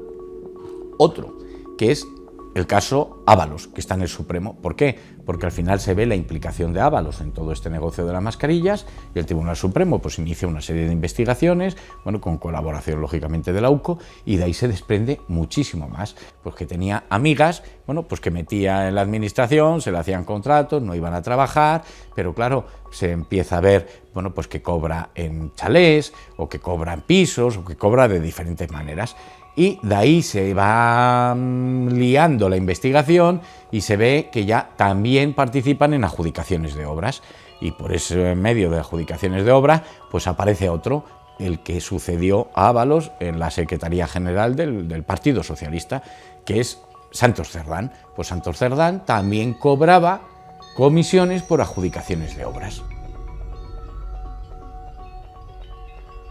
otro, que es el caso Ábalos, que está en el Supremo. ¿Por qué? Porque al final se ve la implicación de Ábalos en todo este negocio de las mascarillas y el Tribunal Supremo pues inicia una serie de investigaciones, bueno, con colaboración lógicamente de la UCO, y de ahí se desprende muchísimo más, pues que tenía amigas, bueno, pues que metía en la administración, se le hacían contratos, no iban a trabajar, pero claro, se empieza a ver, bueno, pues que cobra en chalés, o que cobra en pisos, o que cobra de diferentes maneras. Y de ahí se va liando la investigación y se ve que ya también participan en adjudicaciones de obras. Y por ese medio de adjudicaciones de obras, pues aparece otro, el que sucedió a Ábalos en la Secretaría General del Partido Socialista, que es Santos Cerdán. Pues Santos Cerdán también cobraba comisiones por adjudicaciones de obras.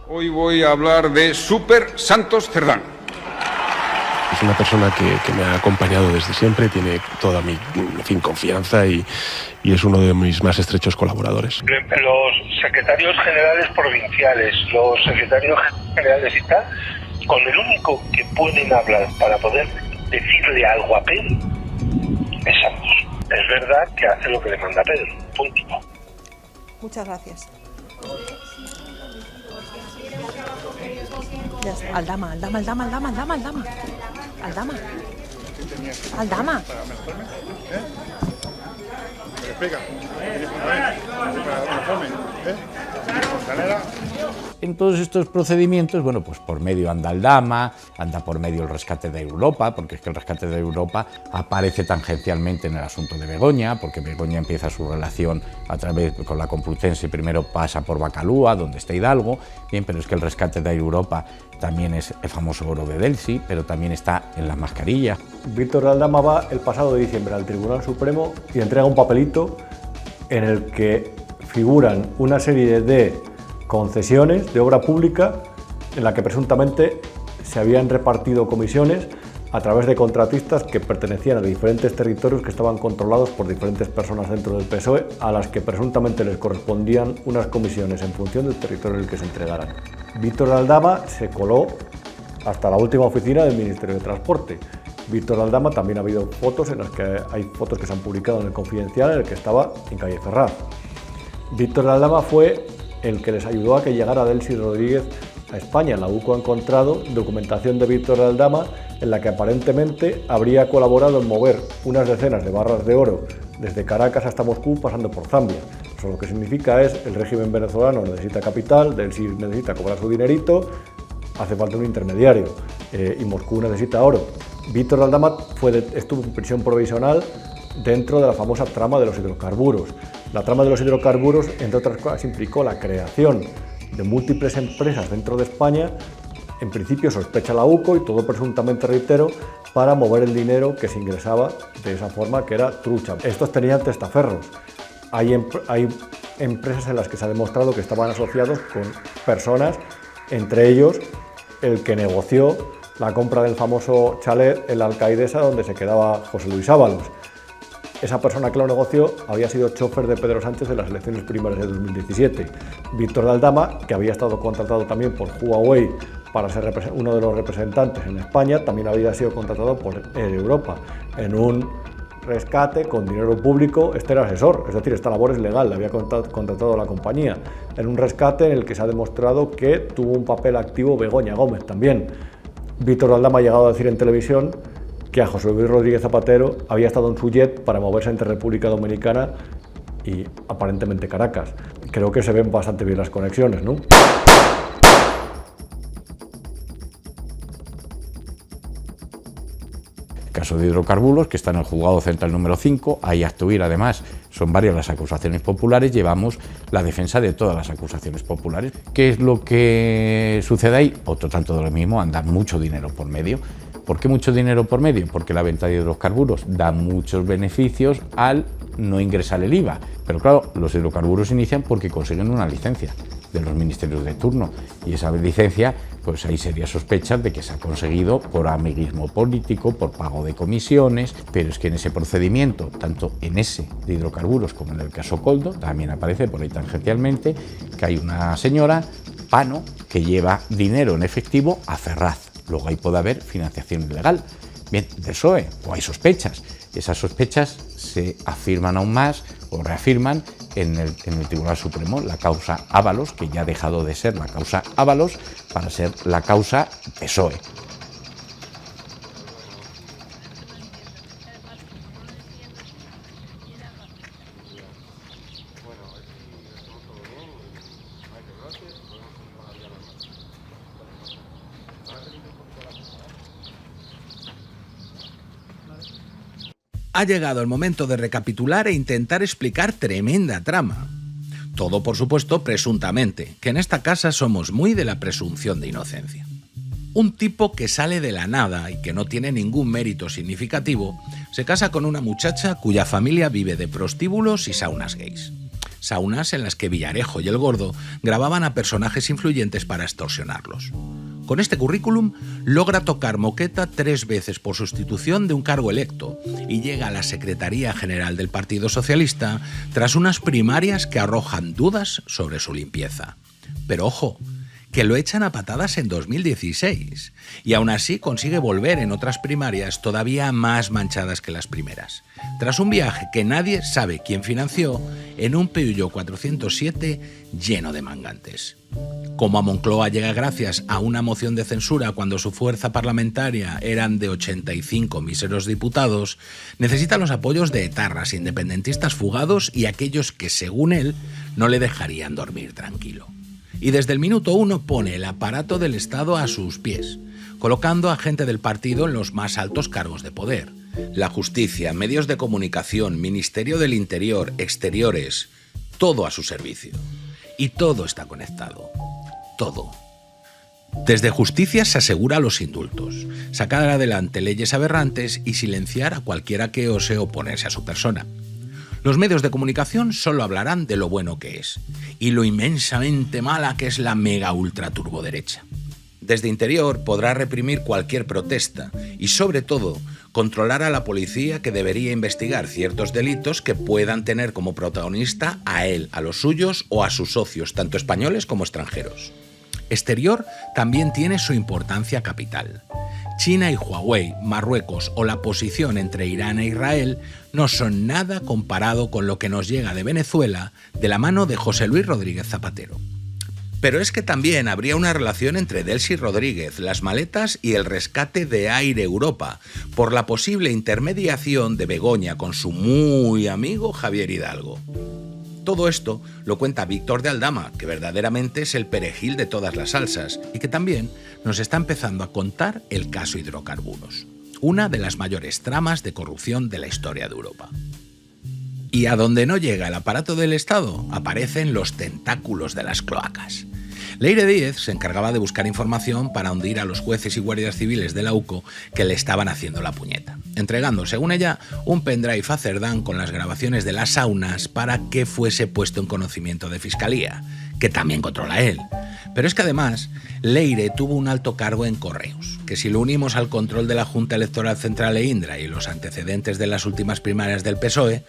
Hoy voy a hablar de Super Santos Cerdán. Es una persona que me ha acompañado desde siempre, tiene toda mi confianza y es uno de mis más estrechos colaboradores. Los secretarios generales provinciales, los secretarios generales y tal, con el único que pueden hablar para poder decirle algo a Pedro es Santos. Es verdad que hace lo que le manda Pedro, punto. Muchas gracias. Aldama. En todos estos procedimientos, bueno, pues por medio anda Aldama, anda por medio el rescate de Europa, porque es que el rescate de Europa aparece tangencialmente en el asunto de Begoña, porque Begoña empieza su relación a través con la Complutense y primero pasa por Bacalúa, donde está Hidalgo, bien, pero es que el rescate de Europa también es el famoso oro de Delsi, pero también está en las mascarillas. Víctor Aldama va el pasado de diciembre al Tribunal Supremo y entrega un papelito en el que figuran una serie de concesiones de obra pública en la que presuntamente se habían repartido comisiones a través de contratistas que pertenecían a diferentes territorios que estaban controlados por diferentes personas dentro del PSOE, a las que presuntamente les correspondían unas comisiones en función del territorio en el que se entregaran. Víctor Aldama se coló hasta la última oficina del Ministerio de Transporte. Víctor Aldama, también ha habido fotos en las que hay fotos que se han publicado en el Confidencial en el que estaba en calle Ferraz. Víctor Aldama fue el que les ayudó a que llegara Delcy Rodríguez a España. La UCO ha encontrado documentación de Víctor Aldama en la que aparentemente habría colaborado en mover unas decenas de barras de oro desde Caracas hasta Moscú, pasando por Zambia. Eso lo que significa es el régimen venezolano necesita capital, Delcy necesita cobrar su dinerito, hace falta un intermediario y Moscú necesita oro. Víctor Aldama estuvo en prisión provisional dentro de la famosa trama de los hidrocarburos. La trama de los hidrocarburos, entre otras cosas, implicó la creación de múltiples empresas dentro de España, en principio sospecha la UCO y todo presuntamente, reitero, para mover el dinero que se ingresaba de esa forma que era trucha. Estos tenían testaferros. Hay empresas en las que se ha demostrado que estaban asociados con personas, entre ellos el que negoció la compra del famoso chalet en la Alcaidesa donde se quedaba José Luis Ábalos. Esa persona que lo negoció había sido chofer de Pedro Sánchez en las elecciones primarias de 2017. Víctor Aldama, que había estado contratado también por Huawei para ser uno de los representantes en España, también había sido contratado por Air Europa en un rescate con dinero público. Este era asesor, es decir, esta labor es legal, le había contratado a la compañía, en un rescate en el que se ha demostrado que tuvo un papel activo Begoña Gómez también. Víctor Aldama ha llegado a decir en televisión que a José Luis Rodríguez Zapatero había estado en su jet para moverse entre República Dominicana y aparentemente Caracas. Creo que se ven bastante bien las conexiones, ¿no? Caso de hidrocarburos, que está en el juzgado central número 5, hay acto huir, además, son varias las acusaciones populares, llevamos la defensa de todas las acusaciones populares. ¿Qué es lo que sucede ahí? Otro tanto de lo mismo, anda mucho dinero por medio. ¿Por qué mucho dinero por medio? Porque la venta de hidrocarburos da muchos beneficios al no ingresar el IVA. Pero claro, los hidrocarburos inician porque consiguen una licencia de los ministerios de turno y esa licencia, pues hay serias sospechas de que se ha conseguido por amiguismo político, por pago de comisiones, pero es que en ese procedimiento, tanto en ese de hidrocarburos como en el caso Coldo, también aparece por ahí tangencialmente que hay una señora, Pano, que lleva dinero en efectivo a Ferraz. Luego ahí puede haber financiación ilegal, bien, del PSOE, o hay sospechas. Esas sospechas se afirman aún más o reafirman en el Tribunal Supremo, la causa Ábalos, que ya ha dejado de ser la causa Ábalos para ser la causa PSOE. Ha llegado el momento de recapitular e intentar explicar tremenda trama. Todo, por supuesto, presuntamente, que en esta casa somos muy de la presunción de inocencia. Un tipo que sale de la nada y que no tiene ningún mérito significativo, se casa con una muchacha cuya familia vive de prostíbulos y saunas gays. Saunas en las que Villarejo y el Gordo grababan a personajes influyentes para extorsionarlos. Con este currículum logra tocar moqueta 3 veces por sustitución de un cargo electo y llega a la Secretaría General del Partido Socialista tras unas primarias que arrojan dudas sobre su limpieza. Pero ojo, que lo echan a patadas en 2016 y aún así consigue volver en otras primarias todavía más manchadas que las primeras, tras un viaje que nadie sabe quién financió en un Peugeot 407 lleno de mangantes. Como a Moncloa llega gracias a una moción de censura cuando su fuerza parlamentaria eran de 85 míseros diputados, necesita los apoyos de etarras, independentistas fugados y aquellos que, según él, no le dejarían dormir tranquilo. Y desde el minuto 1 pone el aparato del Estado a sus pies, colocando a gente del partido en los más altos cargos de poder. La justicia, medios de comunicación, Ministerio del Interior, Exteriores, todo a su servicio. Y todo está conectado. Todo. Desde justicia se asegura los indultos, sacar adelante leyes aberrantes y silenciar a cualquiera que ose oponerse a su persona. Los medios de comunicación solo hablarán de lo bueno que es y lo inmensamente mala que es la mega ultra turboderecha. Desde Interior podrá reprimir cualquier protesta y, sobre todo, controlar a la policía, que debería investigar ciertos delitos que puedan tener como protagonista a él, a los suyos o a sus socios, tanto españoles como extranjeros. Exterior también tiene su importancia capital. China y Huawei, Marruecos o la posición entre Irán e Israel no son nada comparado con lo que nos llega de Venezuela de la mano de José Luis Rodríguez Zapatero. Pero es que también habría una relación entre Delcy Rodríguez, las maletas y el rescate de Air Europa, por la posible intermediación de Begoña con su muy amigo Javier Hidalgo. Todo esto lo cuenta Víctor de Aldama, que verdaderamente es el perejil de todas las salsas y que también nos está empezando a contar el caso Hidrocarburos, una de las mayores tramas de corrupción de la historia de Europa. Y a donde no llega el aparato del Estado, aparecen los tentáculos de las cloacas. Leire Díez se encargaba de buscar información para hundir a los jueces y guardias civiles de la UCO que le estaban haciendo la puñeta, entregando, según ella, un pendrive a Cerdán con las grabaciones de las saunas para que fuese puesto en conocimiento de Fiscalía, que también controla él. Pero es que además, Leire tuvo un alto cargo en Correos, que si lo unimos al control de la Junta Electoral Central e Indra y los antecedentes de las últimas primarias del PSOE,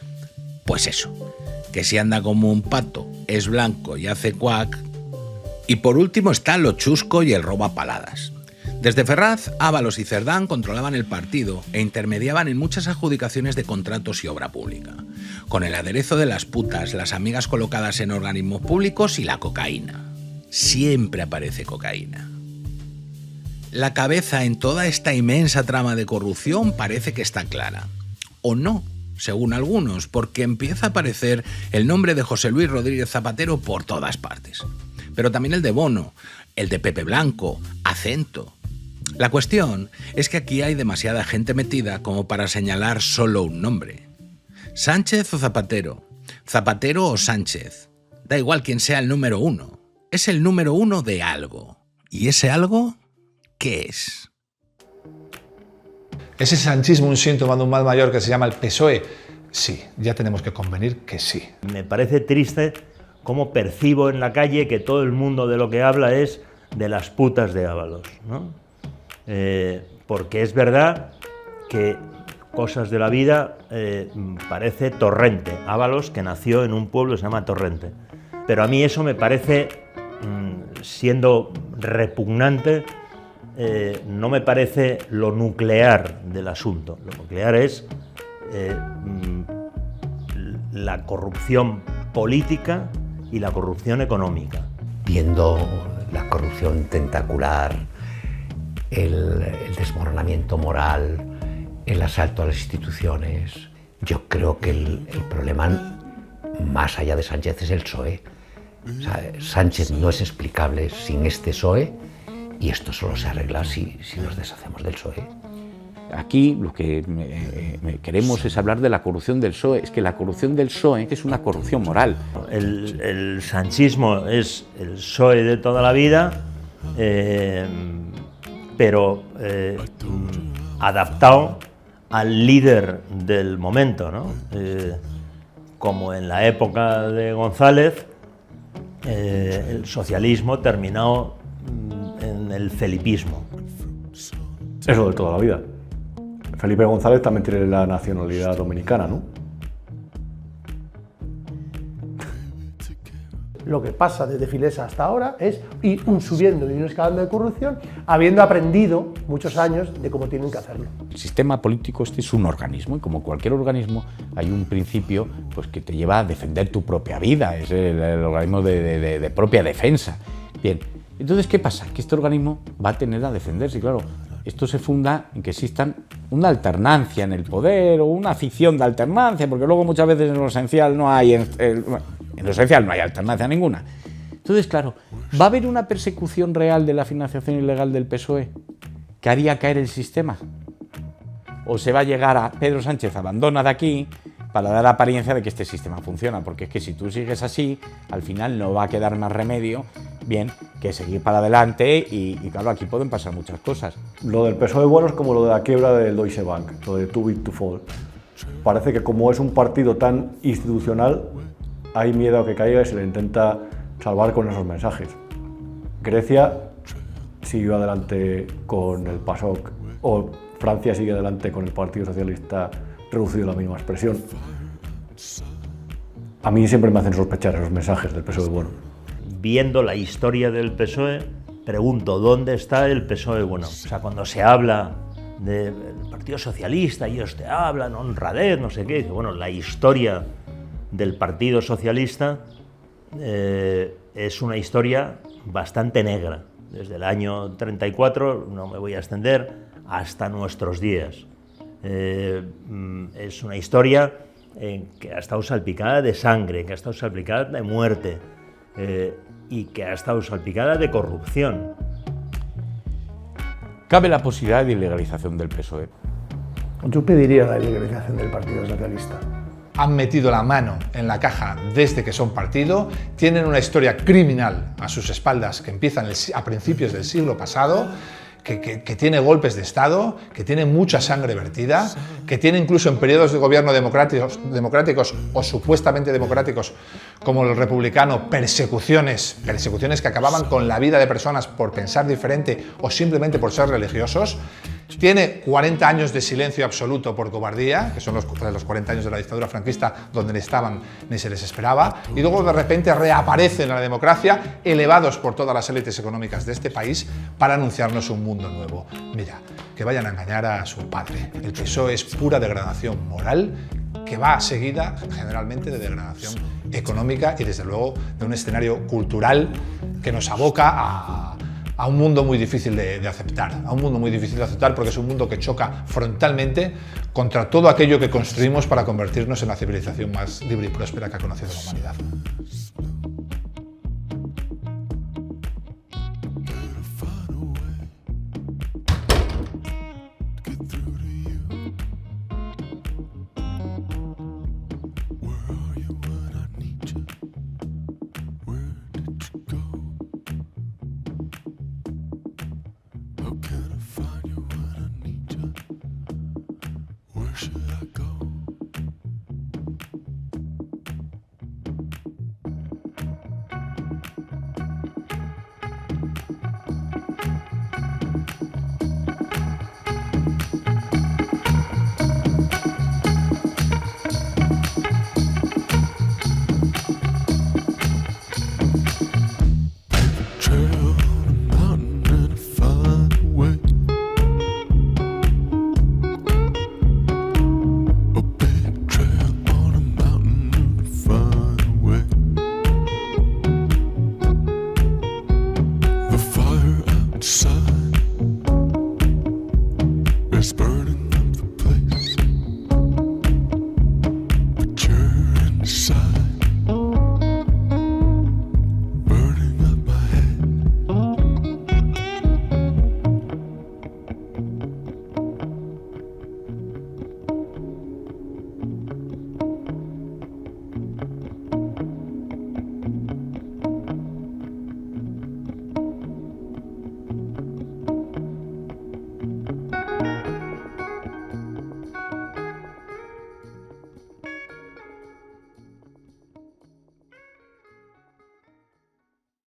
pues eso, que si anda como un pato, es blanco y hace cuac. Y por último está lo chusco y el robo a paladas. Desde Ferraz, Ábalos y Cerdán controlaban el partido e intermediaban en muchas adjudicaciones de contratos y obra pública, con el aderezo de las putas, las amigas colocadas en organismos públicos y la cocaína. Siempre aparece cocaína. La cabeza en toda esta inmensa trama de corrupción parece que está clara. O no, según algunos, porque empieza a aparecer el nombre de José Luis Rodríguez Zapatero por todas partes. Pero también el de Bono, el de Pepe Blanco, Acento. La cuestión es que aquí hay demasiada gente metida como para señalar solo un nombre. Sánchez o Zapatero, Zapatero o Sánchez, da igual quién sea el número uno. Es el número uno de algo. ¿Y ese algo qué es? ¿Es el sanchismo un síntoma de un mal mayor que se llama el PSOE? Sí, ya tenemos que convenir que sí. Me parece triste cómo percibo en la calle que todo el mundo de lo que habla es de las putas de Ábalos, ¿no? Porque es verdad que cosas de la vida parece Torrente. Ábalos, que nació en un pueblo que se llama Torrente. Pero a mí eso me parece, siendo repugnante, no me parece lo nuclear del asunto. Lo nuclear es la corrupción política y la corrupción económica. Viendo la corrupción tentacular, el desmoronamiento moral, el asalto a las instituciones, yo creo que el problema, más allá de Sánchez, es el PSOE. O sea, Sánchez no es explicable sin este PSOE, y esto solo se arregla si nos deshacemos del PSOE. Aquí lo que queremos es hablar de la corrupción del PSOE. Es que la corrupción del PSOE es una corrupción moral. El sanchismo es el PSOE de toda la vida, pero adaptado al líder del momento, ¿no? Como en la época de González, el socialismo terminó en el felipismo. Eso de toda la vida. Felipe González también tiene la nacionalidad dominicana, ¿no? Lo que pasa desde Filesa hasta ahora es ir subiendo y un escalón de corrupción, habiendo aprendido muchos años de cómo tienen que hacerlo. El sistema político es un organismo, y como cualquier organismo hay un principio pues, que te lleva a defender tu propia vida, es el organismo de propia defensa. Bien, entonces, ¿qué pasa? Que este organismo va a tener a defenderse, claro. Esto se funda en que existan una alternancia en el poder o una ficción de alternancia, porque luego muchas veces en lo esencial no hay, alternancia ninguna. Entonces, claro, ¿va a haber una persecución real de la financiación ilegal del PSOE que haría caer el sistema? ¿O se va a llegar a Pedro Sánchez abandona de aquí para dar la apariencia de que este sistema funciona? Porque es que si tú sigues así, al final no va a quedar más remedio, bien, que seguir para adelante y claro, aquí pueden pasar muchas cosas. Lo del PSOE bueno es como lo de la quiebra del Deutsche Bank, lo de too big to fall. parece que como es un partido tan institucional, hay miedo a que caiga y se le intenta salvar con esos mensajes. Grecia siguió adelante con el PASOK, o Francia sigue adelante con el Partido Socialista reducido a la mínima expresión. A mí siempre me hacen sospechar esos mensajes del PSOE bueno. Viendo la historia del PSOE, pregunto, ¿dónde está el PSOE bueno? O sea, cuando se habla del Partido Socialista, ellos te hablan, honradez, no sé qué, bueno, la historia del Partido Socialista es una historia bastante negra, desde el año 34, no me voy a extender, hasta nuestros días. Es una historia que ha estado salpicada de sangre, que ha estado salpicada de muerte y que ha estado salpicada de corrupción. ¿Cabe la posibilidad de ilegalización del PSOE? Yo pediría la ilegalización del Partido Socialista. Han metido la mano en la caja desde que son partido, tienen una historia criminal a sus espaldas que empiezan a principios del siglo pasado, que tiene golpes de Estado, que tiene mucha sangre vertida, que tiene incluso en periodos de gobierno democráticos o supuestamente democráticos, como el republicano, persecuciones que acababan con la vida de personas por pensar diferente o simplemente por ser religiosos. Tiene 40 años de silencio absoluto por cobardía, que son los 40 años de la dictadura franquista, donde ni estaban ni se les esperaba, y luego de repente reaparecen en la democracia, elevados por todas las élites económicas de este país, para anunciarnos un mundo nuevo. Mira, que vayan a engañar a su padre. El PSOE es pura degradación moral, que va seguida generalmente de degradación económica y desde luego de un escenario cultural que nos aboca a un mundo muy difícil de aceptar, porque es un mundo que choca frontalmente contra todo aquello que construimos para convertirnos en la civilización más libre y próspera que ha conocido la humanidad.